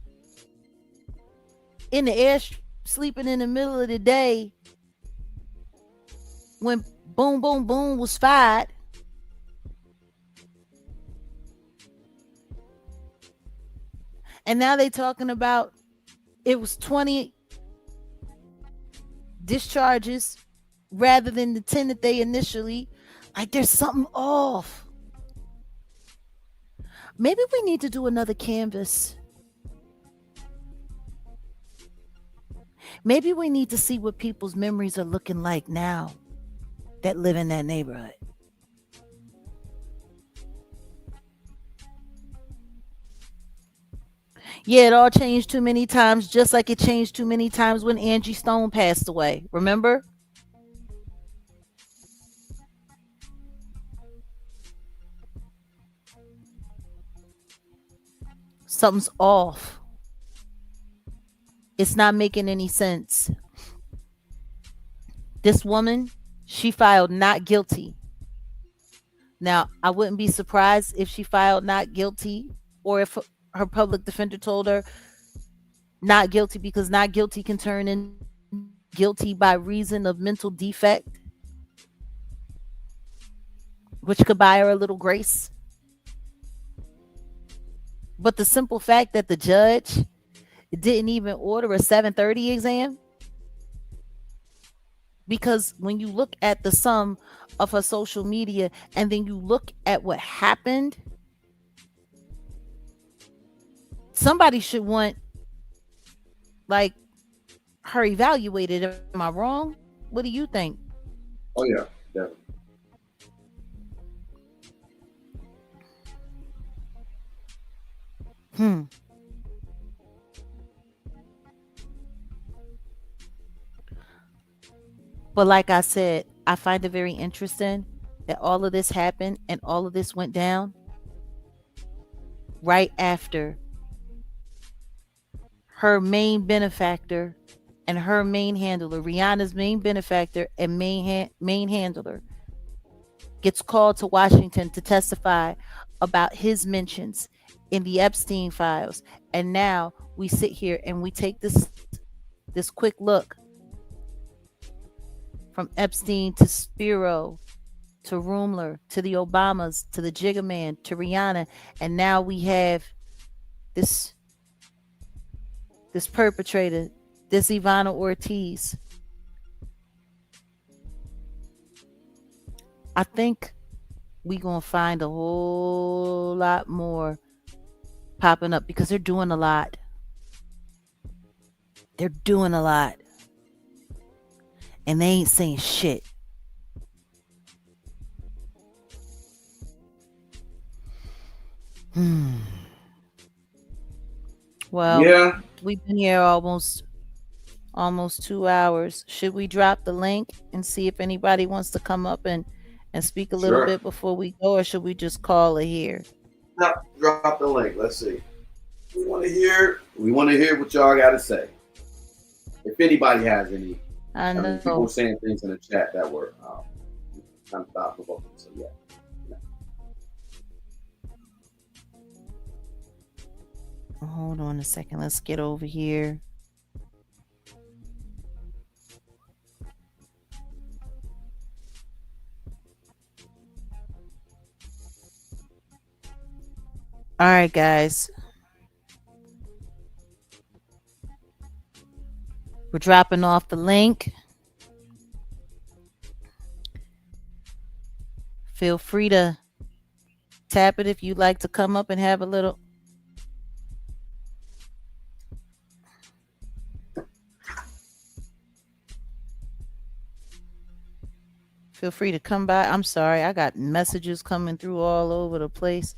in the air, sleeping in the middle of the day when Boom Boom Boom was fired. And now they talking about it was 20 discharges rather than the 10 that they initially. Like, there's something off. Maybe we need to do another canvas. Maybe we need to see what people's memories are looking like now that live in that neighborhood. Yeah, it all changed too many times, just like it changed too many times when Angie Stone passed away. Remember? Something's off. It's not making any sense. This woman, she filed not guilty. Now, I wouldn't be surprised if she filed not guilty, or if her public defender told her not guilty, because not guilty can turn in guilty by reason of mental defect, which could buy her a little grace. But the simple fact that the judge didn't even order a 7:30 exam, because when you look at the sum of her social media and then you look at what happened, somebody should want, like, her evaluated. Am I wrong? What do you think? Oh yeah, definitely. But like I said, I find it very interesting that all of this happened and all of this went down right after her main benefactor and her main handler, Rihanna's main benefactor and main handler, gets called to Washington to testify about his mentions in the Epstein files. And now we sit here and we take this quick look from Epstein to Spiro to Ruemmler to the Obamas to the Jigga Man to Rihanna, and now we have this perpetrator, this Ivana Ortiz. I think we gonna find a whole lot more popping up because they're doing a lot. They're doing a lot. And they ain't saying shit. Well, Yeah. we've been here almost 2 hours. Should we drop the link and see if anybody wants to come up and and speak a little Sure. bit before we go, or should we just call it here? Now, drop the link. Let's see. We want to hear. We want to hear what y'all got to say. If anybody has any, I people know. were saying things in the chat that were kind of thought provoking. So yeah. Hold on a second. Let's get over here. All right, guys. We're dropping off the link. Feel free to tap it if you'd like to come up and have a little. Feel free to come by. I'm sorry, I got messages coming through all over the place.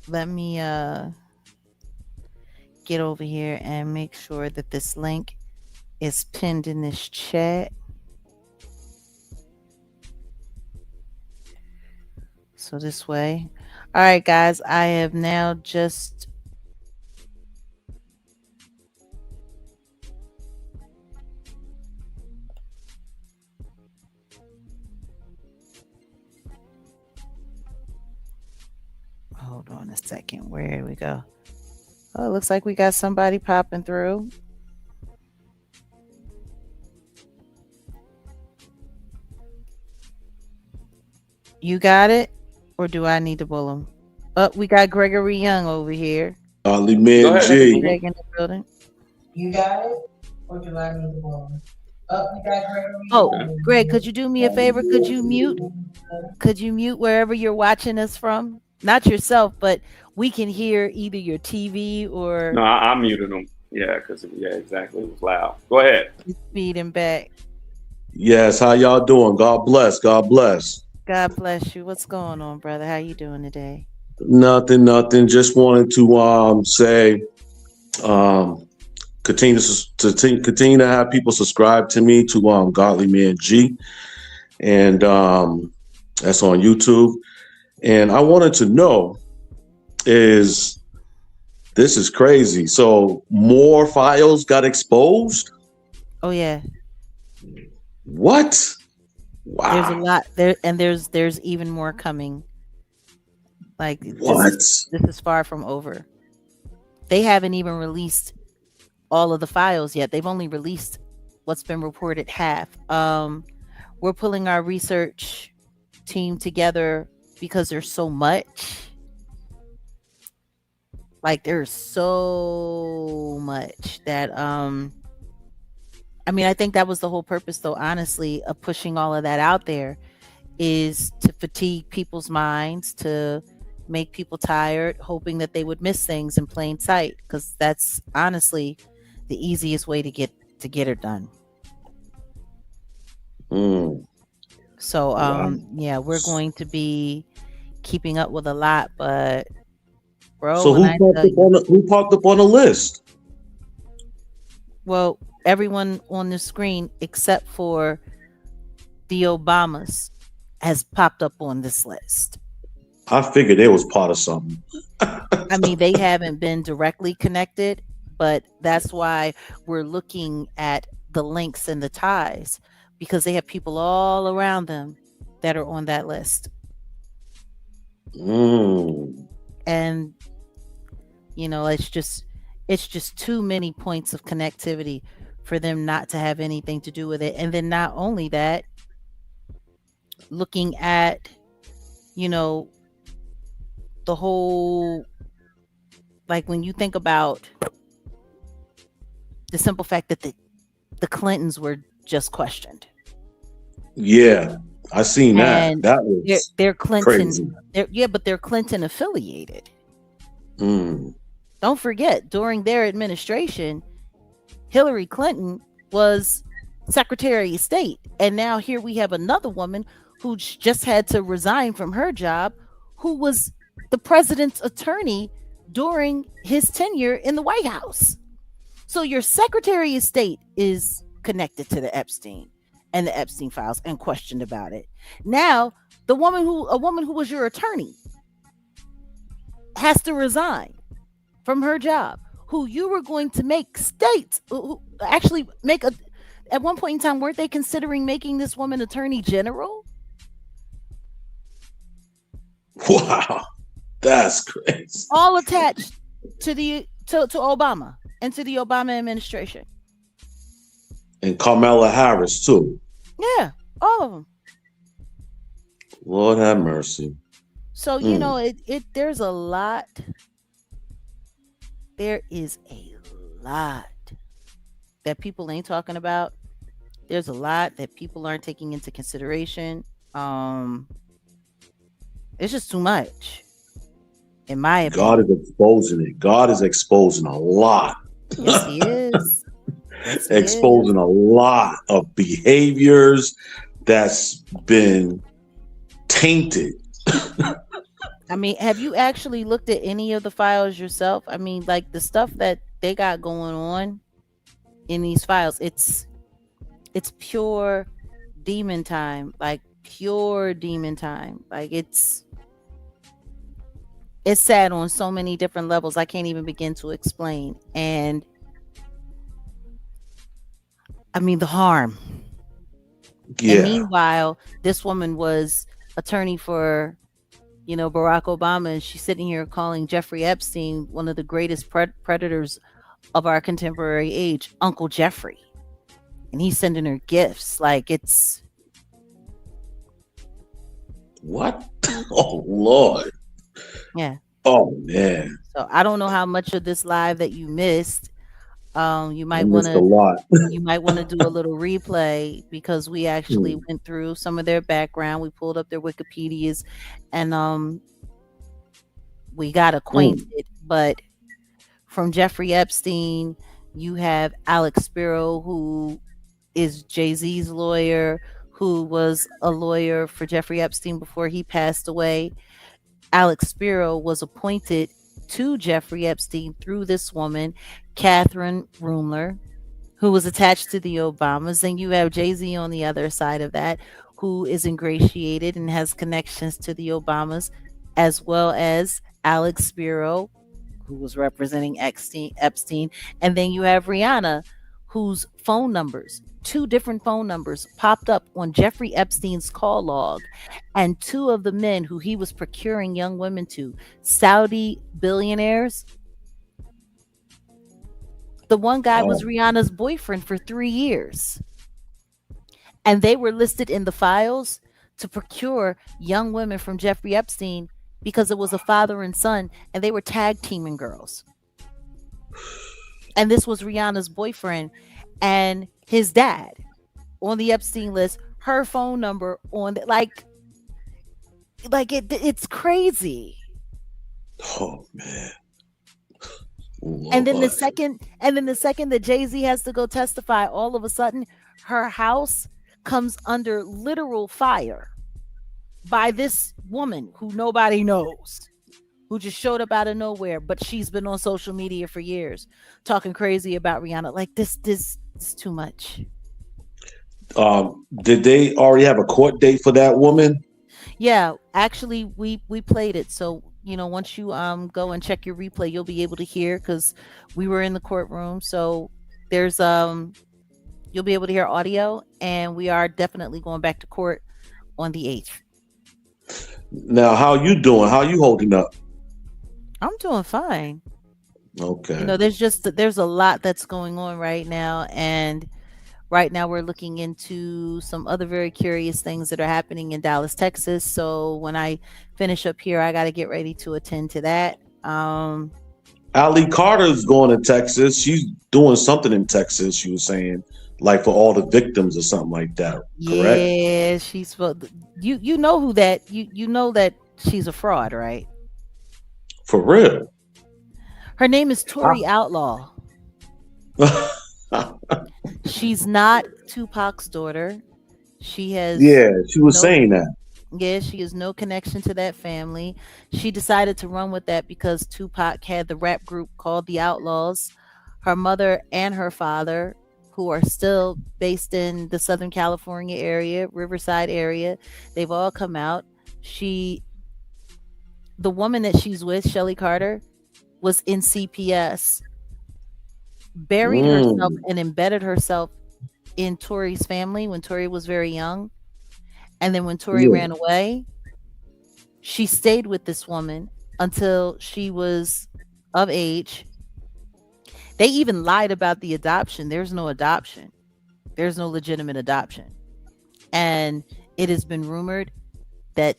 Let me get over here and make sure that this link is pinned in this chat. So this way. All right, guys, I have now just hold on a second. Where did we go? Oh, it looks like we got somebody popping through. You got it? Or do I need to pull him? Oh, we got Gregory Young over here. Godly Man Go ahead. G. Greg in the building. You got it? Or do I need to go on? We got Gregory. Oh, Greg, could you do me a favor? Could you mute? Could you mute wherever you're watching us from? Not yourself, but we can hear either your TV or No, I muted them. Yeah, because exactly. It was loud. Go ahead. feeding back. Yes, how y'all doing? God bless. God bless. God bless you. What's going on, brother? How you doing today? Nothing. Just wanted to say continue to have people subscribe to me to Godly Man G, and that's on YouTube. And I wanted to know, this is crazy. So more files got exposed? Oh yeah. What? Wow. There's a lot there, and there's even more coming. Like What? This is far from over. They haven't even released all of the files yet. They've only released what's been reported half. We're pulling our research team together because there's so much. Like there's so much that I mean, I think that was the whole purpose, though, honestly, of pushing all of that out there, is to fatigue people's minds, to make people tired, hoping that they would miss things in plain sight, because that's honestly the easiest way to get it done. So yeah, we're going to be keeping up with a lot, but bro, so who popped up on the list? Well, everyone on the screen except for the Obamas has popped up on this list. I figured they was part of something. I mean, they haven't been directly connected, but that's why we're looking at the links and the ties, because they have people all around them that are on that list. And you know, it's just too many points of connectivity for them not to have anything to do with it. And then not only that, looking at, you know, the whole, like when you think about the simple fact that the Clintons were just questioned. Yeah, I seen that. And That was they're Clinton. crazy. But they're Clinton affiliated. Don't forget, during their administration, Hillary Clinton was Secretary of State. And now here we have another woman who just had to resign from her job, who was the president's attorney during his tenure in the White House. So your Secretary of State is connected to the Epstein and the Epstein files and questioned about it. Now, a woman who was your attorney has to resign from her job, who you were going to make states, who actually make a, at one point in time, weren't they considering making this woman attorney general? Wow, that's crazy. All attached to to Obama and to the Obama administration. And Kamala Harris too. Yeah, all of them. Lord have mercy. So you know, there's a lot. There is a lot that people ain't talking about. There's a lot that people aren't taking into consideration. It's just too much, in my opinion. God is exposing it. God is exposing a lot. Yes, He is. Yes, He Exposing is. a lot of behaviors that's been tainted. I mean, have you actually looked at any of the files yourself? I mean, like the stuff that they got going on in these files, it's pure demon time, like pure demon time. Like it's sad on so many different levels. I can't even begin to explain. And I mean, the harm. Yeah. And meanwhile, this woman was attorney for, Barack Obama, and she's sitting here calling Jeffrey Epstein one of the greatest predators of our contemporary age, Uncle Jeffrey. And he's sending her gifts. Like it's What? Oh Lord. Yeah. Oh man. So I don't know how much of this live that you missed. You might I want missed a lot. to do a little replay, because we actually went through some of their background. We pulled up their Wikipedias, and we got acquainted. But from Jeffrey Epstein, you have Alex Spiro, who is Jay-Z's lawyer, who was a lawyer for Jeffrey Epstein before he passed away. Alex Spiro was appointed to Jeffrey Epstein through this woman, Kathryn Ruemmler, who was attached to the Obamas. And you have Jay-Z on the other side of that, who is ingratiated and has connections to the Obamas, as well as Alex Spiro, who was representing Epstein. And then you have Rihanna, whose phone numbers, 2 different phone numbers, popped up on Jeffrey Epstein's call log, and 2 of the men who he was procuring young women to, Saudi billionaires. The one guy was Rihanna's boyfriend for 3 years, and they were listed in the files to procure young women from Jeffrey Epstein because it was a father and son, and they were tag teaming girls. And this was Rihanna's boyfriend and his dad on the Epstein list, her phone number on the, like it's crazy. Oh man. Lord. And then the second that Jay-Z has to go testify, all of a sudden her house comes under literal fire by this woman who nobody knows, who just showed up out of nowhere, but she's been on social media for years talking crazy about Rihanna. Like this is too much. Did they already have a court date for that woman? Yeah, actually we played it. So, once you go and check your replay, you'll be able to hear, because we were in the courtroom. So there's you'll be able to hear audio, and we are definitely going back to court on the 8th. Now, how you doing? How you holding up? I'm doing fine. Okay. There's a lot that's going on right now, and right now we're looking into some other very curious things that are happening in Dallas, Texas. So when I finish up here, I got to get ready to attend to that. Ali Carter's going to Texas. She's doing something in Texas, she was saying, like for all the victims or something like that. Correct? Yeah, she's you know who that you know that she's a fraud, right? For real. Her name is Tori Outlaw. She's not Tupac's daughter. She has she was saying that. Yeah, she has no connection to that family. She decided to run with that because Tupac had the rap group called the Outlaws. Her mother and her father who are still based in the Southern California area, Riverside area. They've all come out. She, the woman that she's with, Shelly Carter, was in CPS, buried herself Mm. and embedded herself in Tori's family when Tori was very young. And then when Tori Yeah. ran away, she stayed with this woman until she was of age. They even lied about the adoption. There's no adoption. There's no legitimate adoption. And it has been rumored that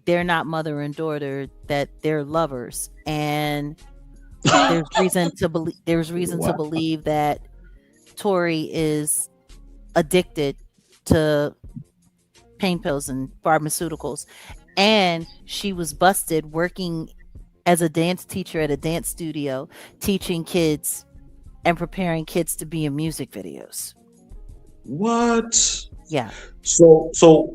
they're not mother and daughter, that they're lovers. And there's reason to Wow. believe that Tori is addicted to pain pills and pharmaceuticals. And she was busted working as a dance teacher at a dance studio, teaching kids and preparing kids to be in music videos. What? Yeah. So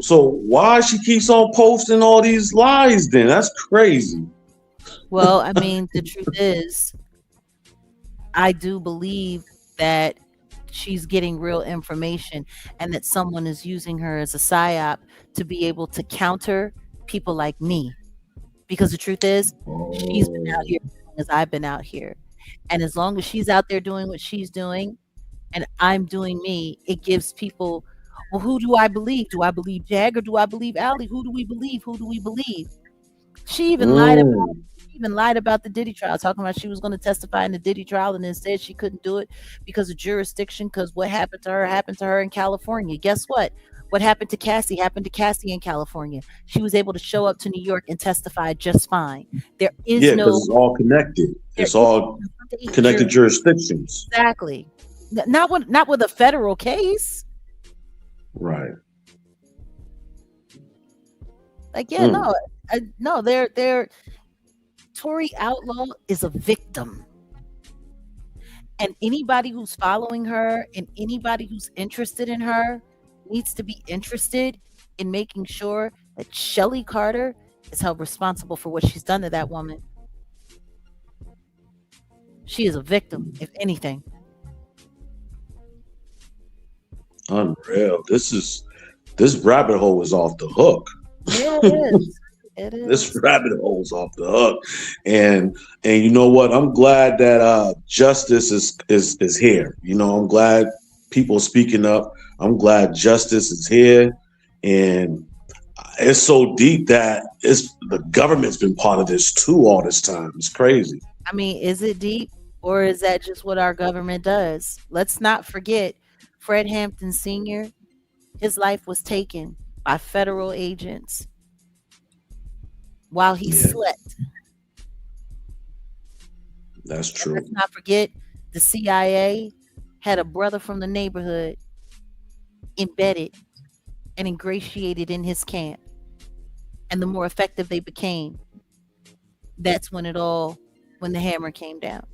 why she keeps on posting all these lies then? That's crazy. Well, I mean, the truth is, I do believe that she's getting real information and that someone is using her as a psyop to be able to counter people like me. Because the truth is, she's been out Oh. here as long as I've been out here. And as long as she's out there doing what she's doing and I'm doing me, it gives people, well, who do I believe? Do I believe Jag or do I believe Ali? Who do we believe? Who do we believe? She even lied about Mm. she even lied about the Diddy trial, talking about she was going to testify in the Diddy trial, and instead she couldn't do it because of jurisdiction. Because what happened to her in California. Guess what? What happened to Cassie in California. She was able to show up to New York and testify just fine. There is Yeah, because no it's all connected. there It's is all no state connected jurisdictions. exactly. Not with a federal case. Right. Like yeah, Mm. no, no. They're Tori Outlaw is a victim. And anybody who's following her and anybody who's interested in her needs to be interested in making sure that Shelly Carter is held responsible for what she's done to that woman. She is a victim, if anything. Unreal. This rabbit hole is off the hook. Yeah, it is. It This is. rabbit hole's off the hook. And you know what? I'm glad that justice is here. You know, I'm glad people speaking up. I'm glad justice is here. And it's so deep that it's the government's been part of this too all this time. It's crazy. I mean, is it deep or is that just what our government does? Let's not forget Fred Hampton Sr., his life was taken by federal agents while he Yeah, slept. that's And true. let's not forget the CIA had a brother from the neighborhood embedded and ingratiated in his camp. And the more effective they became, that's when when the hammer came down.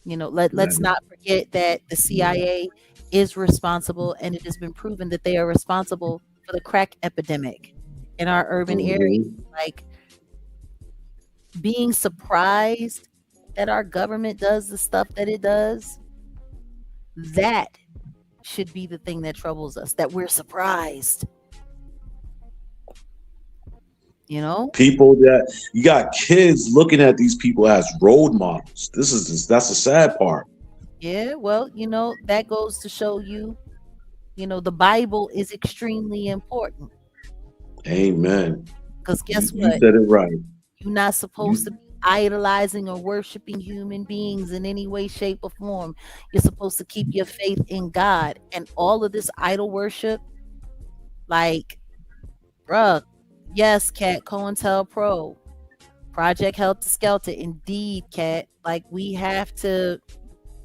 Let's Man. not forget that the CIA is responsible, and it has been proven that they are responsible for the crack epidemic in our urban area. Hmm. Like being surprised that our government does the stuff that it does, that should be the thing that troubles us, that we're surprised, you know? People that you got kids looking at these people as role models. That's the sad part. Yeah, well, that goes to show you, the Bible is extremely important. Amen. Because guess You what? said it right. You're not supposed You to be idolizing or worshiping human beings in any way, shape, or form. You're supposed to keep your faith in God. And all of this idol worship, like, bruh, yes, Cat, COINTELPRO, Project Helter Skelter, indeed, Cat. Like, hmm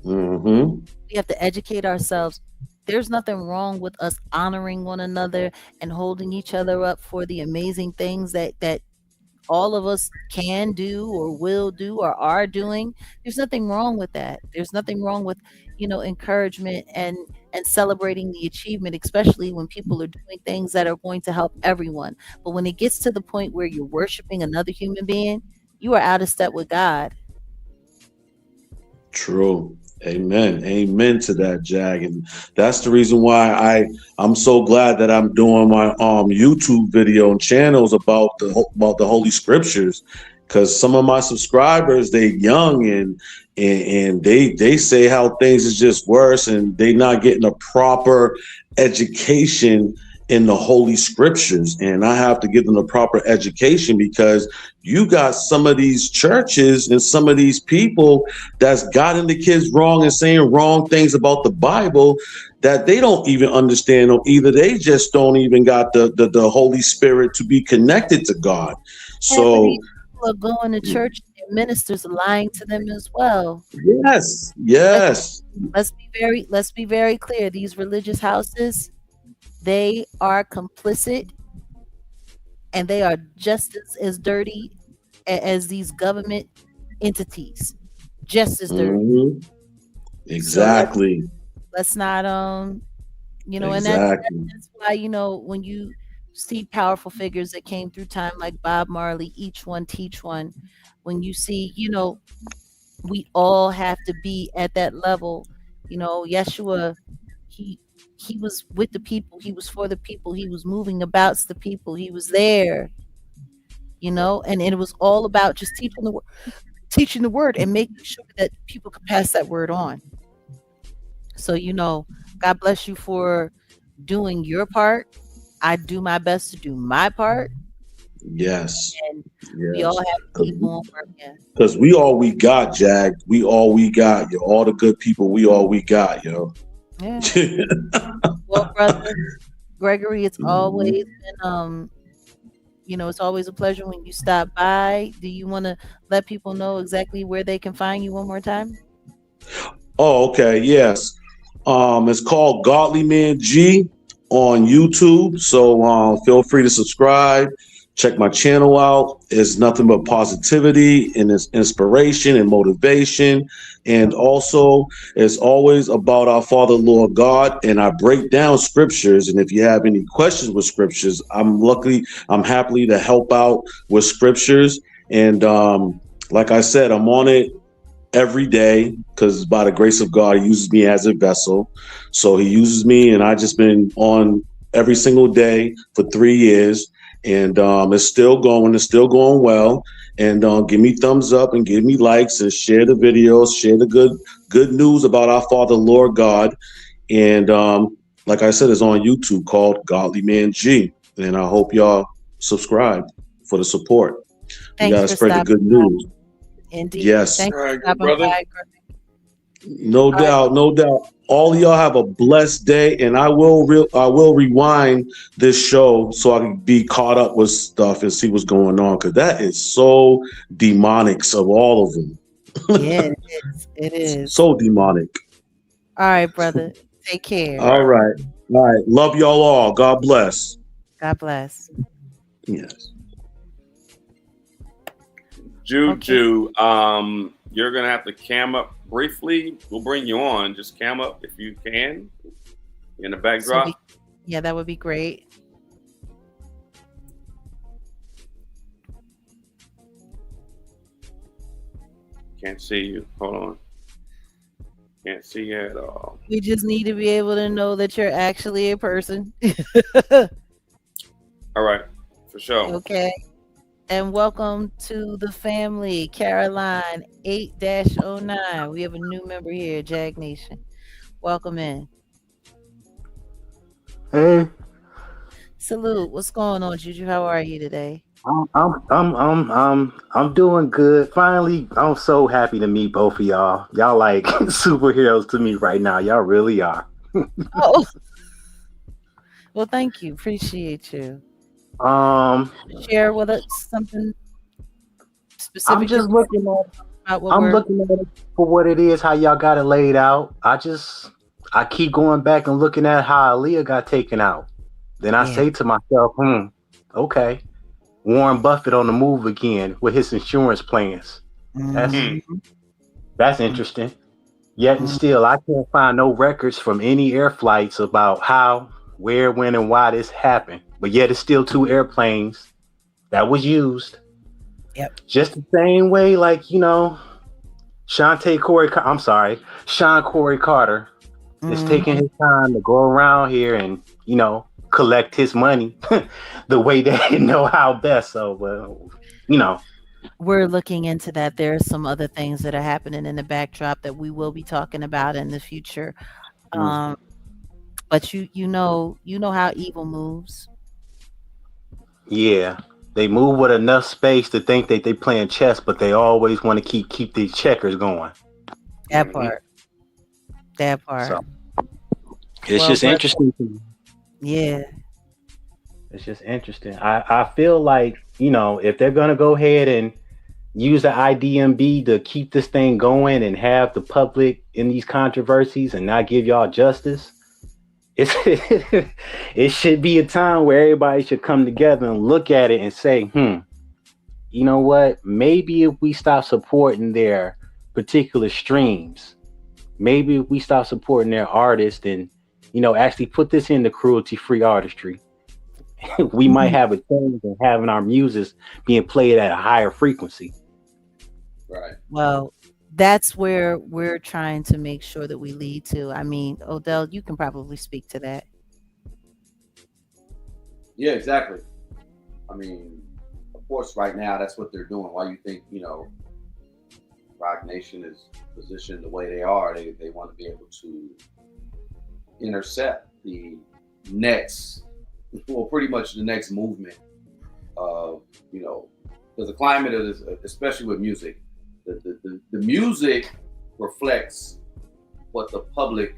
we have to educate ourselves. There's nothing wrong with us honoring one another and holding each other up for the amazing things that all of us can do or will do or are doing. There's nothing wrong with that. There's nothing wrong with encouragement and celebrating the achievement, especially when people are doing things that are going to help everyone. But when it gets to the point where you're worshiping another human being, you are out of step with God. True. Amen. Amen to that, Jag. And that's the reason why I'm so glad that I'm doing my YouTube video and channels about the Holy Scriptures, because some of my subscribers, they young and they say how things is just worse and they not getting a proper education in the Holy Scriptures. And I have to give them the proper education, because you got some of these churches and some of these people that's gotten the kids wrong and saying wrong things about the Bible that they don't even understand, or either they just don't even got the Holy Spirit to be connected to God. So people are going to church and ministers are lying to them as well. yes. Let's be very clear. These religious houses, they are complicit, and they are just as dirty as these government entities. Just as dirty. Mm-hmm. Exactly. So let's not and that's why, when you see powerful figures that came through time like Bob Marley, each one teach one, when you see, we all have to be at that level. Yeshua, he was with the people, he was for the people, he was moving about the people, he was there, and it was all about just teaching the word and making sure that people could pass that word on. So, God bless you for doing your part. I do my best to do my part. Yes. And we all have to keep on working. Because we all we got, Jag. We all we got, yo. All the good people, we all we got, yo. Yeah. Well, brother Gregory, it's always been it's always a pleasure when you stop by. Do you want to let people know exactly where they can find you one more time? Oh, okay. Yes. It's called Godly Man G on YouTube. So feel free to subscribe. Check my channel out. It's nothing but positivity and it's inspiration and motivation. And also, it's always about our Father, Lord God. And I break down scriptures. And if you have any questions with scriptures, I'm happily to help out with scriptures. And like I said, I'm on it every day, because by the grace of God, he uses me as a vessel. So he uses me, and I just been on every single day for 3 years. And it's still going well. And give me thumbs up and give me likes and share the videos, share the good news about our Father, Lord God. And like I said, it's on YouTube called Godly Man G. And I hope y'all subscribe for the support. Thanks, you gotta spread the good news. Indeed. Yes. Thanks All right, for stopping brother. by. No doubt. All of y'all have a blessed day, and I will rewind this show so I can be caught up with stuff and see what's going on, because that is so demonic of all of them. Yeah, it is. So demonic. All right, brother. Take care. All right. Love y'all all. God bless. God bless. Yes. Juju, you're gonna have to cam up briefly. We'll bring you on. Just cam up if you can in the backdrop. Yeah, that would be great. Can't see you. Hold on. Can't see you at all. We just need to be able to know that you're actually a person. All right, for sure. Okay. And welcome to the family, Caroline 8-09. We have a new member here, Jag Nation. Welcome in. Hey, Salute. What's going on, Juju? How are you today? I'm doing good. Finally, I'm so happy to meet both of y'all. Y'all like superheroes to me right now. Y'all really are. Oh. Well, thank you. Appreciate you. Share with us something specific. I'm just looking at it for what it is, how y'all got it laid out. I keep going back and looking at how Aaliyah got taken out. Then I say to myself, okay, Warren Buffett on the move again with his insurance plans. That's interesting. Yet and still, I can't find no records from any air flights about how, where, when, and why this happened. But yet it's still 2 airplanes that was used. Yep. Just the same way, like, Sean Corey Carter is taking his time to go around here and, collect his money the way that he know how best. So, we're looking into that. There are some other things that are happening in the backdrop that we will be talking about in the future. But you know how evil moves. Yeah. They move with enough space to think that they playing chess, but they always want to keep these checkers going. That part. So, it's just interesting. Yeah. It's just interesting. I feel like, if they're going to go ahead and use the IDMB to keep this thing going and have the public in these controversies and not give y'all justice, it should be a time where everybody should come together and look at it and say, you know what? Maybe if we stop supporting their particular streams, maybe if we stop supporting their artists and, actually put this into cruelty-free artistry, we might have a change in having our music being played at a higher frequency. Right. Well, that's where we're trying to make sure that we lead to. I mean, Odell, you can probably speak to that. Yeah, exactly. I mean, of course, right now, that's what they're doing. Why you think, Rock Nation is positioned the way they are? They want to be able to intercept the next, pretty much the next movement of, because the climate is, especially with music, the music reflects what the public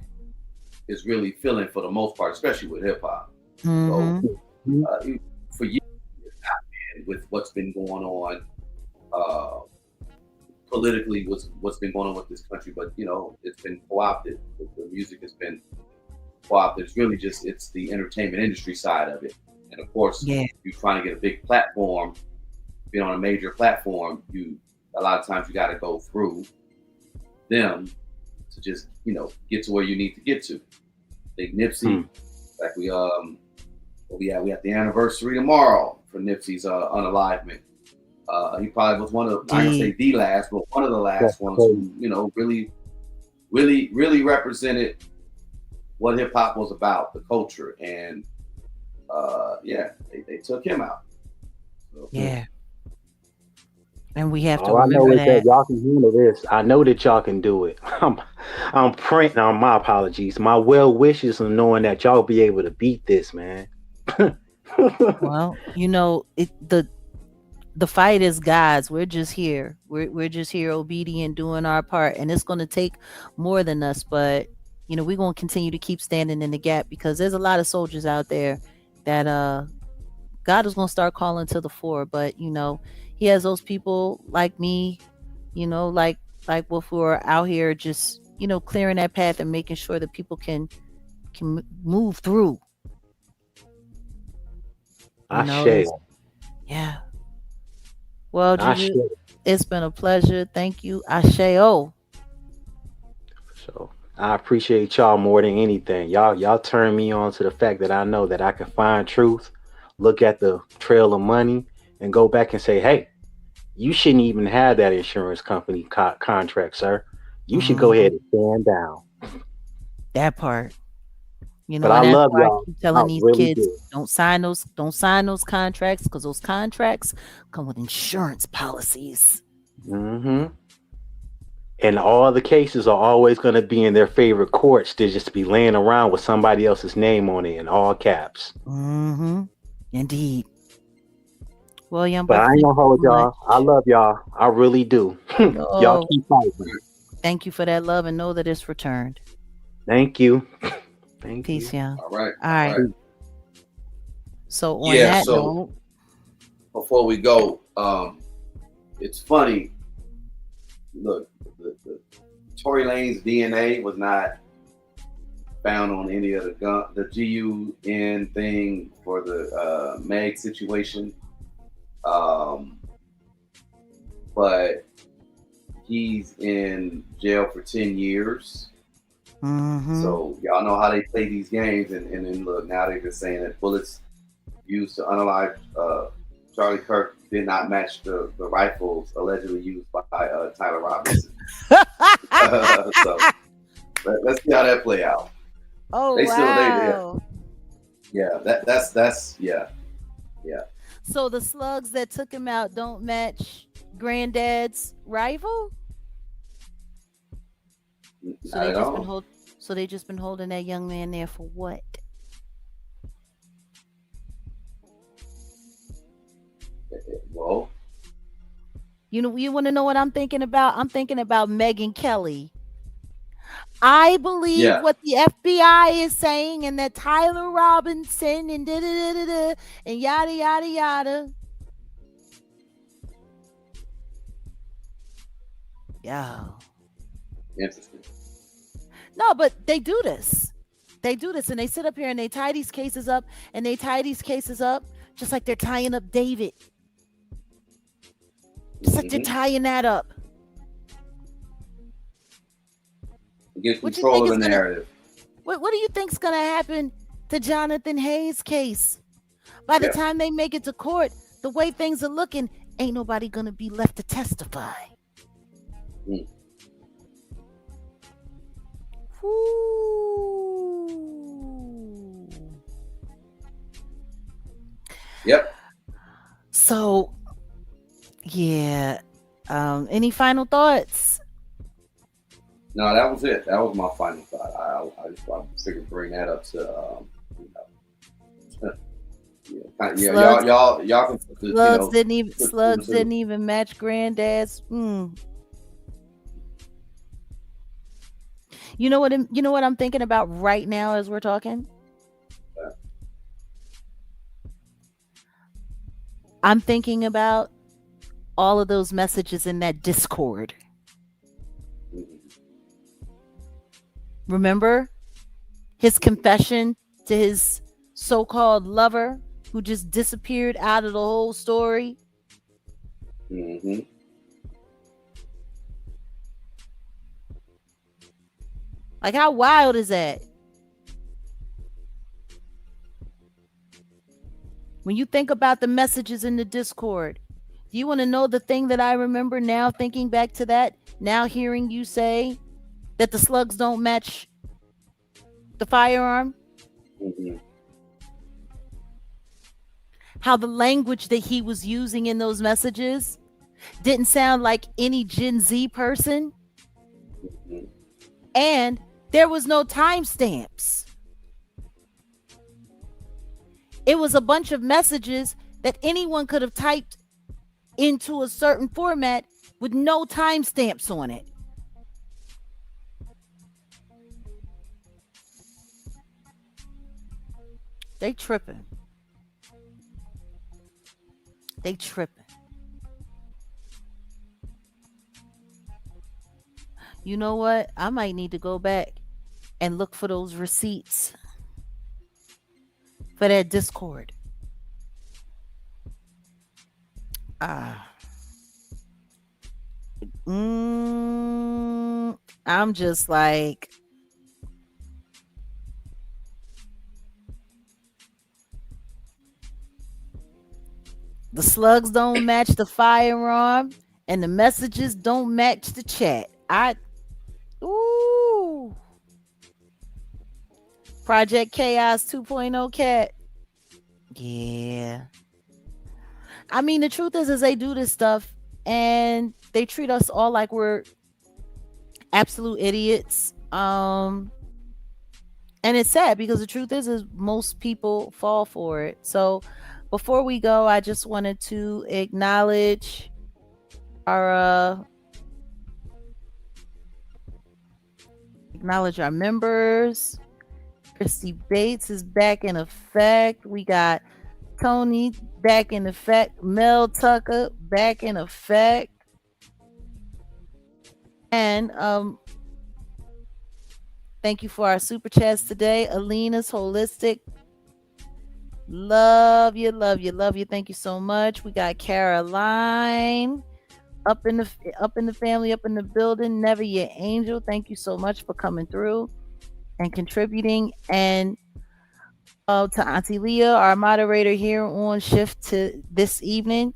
is really feeling for the most part, especially with hip hop. So for years, with what's been going on politically, what's been going on with this country, but it's been co-opted. The music has been co-opted. It's really it's the entertainment industry side of it, and of course, you're trying to get a big platform, being on a major platform. A lot of times you got to go through them to just get to where you need to get to. I think Nipsey, like we have the anniversary tomorrow for Nipsey's unalivement. He probably was one of, I don't say the last, but one of the last ones who really represented what hip hop was about, the culture, and they took him out. So, and we have to I know remember is that y'all can handle this. I know that y'all can do it. I'm praying on my apologies. My well wishes of knowing that y'all be able to beat this, man. Well, the fight is God's. We're just here. We're just here obedient, doing our part, and it's going to take more than us, but we're going to continue to keep standing in the gap, because there's a lot of soldiers out there that God is going to start calling to the fore. But he has those people like me, like if we're out here just clearing that path and making sure that people can move through. Yeah. Well, Juju, it's been a pleasure. Thank you. Asheo. So I appreciate y'all more than anything. Y'all turn me on to the fact that I know that I can find truth, look at the trail of money, and go back and say, hey, you shouldn't even have that insurance company contract, sir. You should go ahead and stand down. That part. But I love y'all. I keep telling these kids, don't sign those contracts, because those contracts come with insurance policies. And all the cases are always going to be in their favorite courts to just be laying around with somebody else's name on it in all caps. Indeed. Well, young but I ain't gonna hold y'all. I love y'all. I really do. Y'all keep fighting. Thank you for that love, and know that it's returned. Thank you. Peace, y'all. All right. All right. So on that note, before we go, it's funny. Look, the Tory Lanez DNA was not found on any of the GUN thing for the Meg situation, but he's in jail for 10 years. So y'all know how they play these games, and then look, now they're just saying that bullets used to unalive Charlie Kirk did not match the rifles allegedly used by Tyler Robinson. So let's see how that play out. Oh, wow. Yeah, that's yeah. So the slugs that took him out don't match Granddad's rifle? So they just been holding that young man there for what? Well, you want to know what I'm thinking about? I'm thinking about Megyn Kelly. I believe what the FBI is saying, and that Tyler Robinson and and yada yada yada. Yeah. Interesting. No, but they do this. They do this, and they sit up here and they tie these cases up, and they tie these cases up just like they're tying up David. Just like they're tying that up. Get control of the narrative. What do you think's gonna happen to Jonathan Hayes' case? By the time they make it to court, the way things are looking, ain't nobody gonna be left to testify. Ooh. Yep. So, yeah. Any final thoughts? No, that was it. That was my final thought. I just figured bring that up to y'all can put this, Slugs didn't even match Granddad's. You know what I'm thinking about right now as we're talking? I'm thinking about all of those messages in that Discord. Remember his confession to his so-called lover who just disappeared out of the whole story? Mm-hmm. Like, how wild is that? When you think about the messages in the Discord, do you want to know the thing that I remember now, thinking back to that, now hearing you say that the slugs don't match the firearm? Mm-hmm. How the language that he was using in those messages didn't sound like any Gen Z person. Mm-hmm. And there was no timestamps. It was a bunch of messages that anyone could have typed into a certain format with no timestamps on it. They tripping. They tripping. You know what? I might need to go back and look for those receipts for that Discord. I'm just like, the slugs don't match the firearm and the messages don't match the chat. Ooh. Project Chaos 2.0 cat. Yeah. I mean, the truth is they do this stuff and they treat us all like we're absolute idiots. And it's sad because the truth is most people fall for it. So before we go, I just wanted to acknowledge our members. Christy Bates is back in effect. We got Tony back in effect. Mel Tucker back in effect. And thank you for our super chats today. Alina's Holistic. Love you. Thank you so much. We got Caroline up in the family, up in the building. Never Your Angel. Thank you so much for coming through and contributing. And to Auntie Leah, our moderator here on shift to this evening.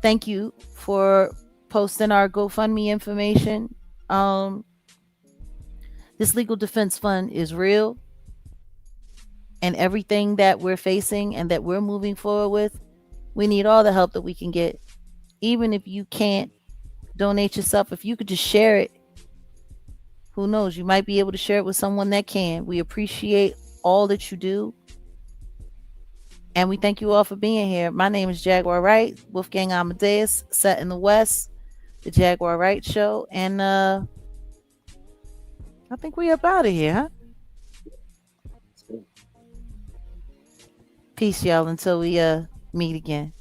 thank you for posting our GoFundMe information. This legal defense fund is real, and everything that we're facing and that we're moving forward with, we need all the help that we can get. Even if you can't donate yourself, if you could just share it, who knows, you might be able to share it with someone that can. We appreciate all that you do, and we thank you all for being here. My name is Jaguar Wright, Wolfgang Amadeus, set in the West, the Jaguar Wright Show, and I think we up out of here, huh? Peace, y'all, until we meet again.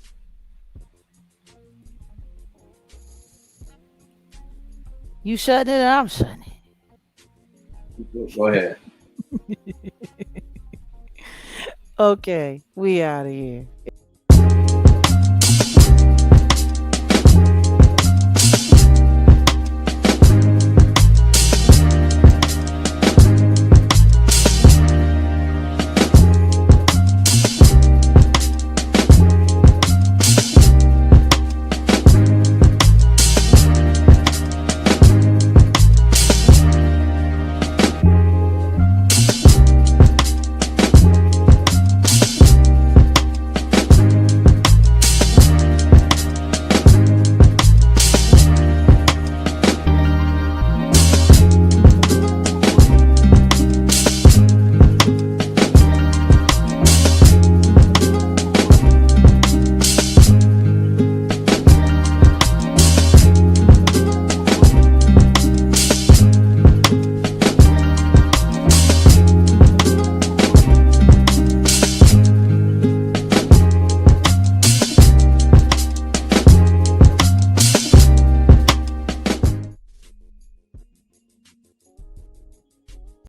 You shutting it or I'm shutting it? Go ahead. Okay, we out of here.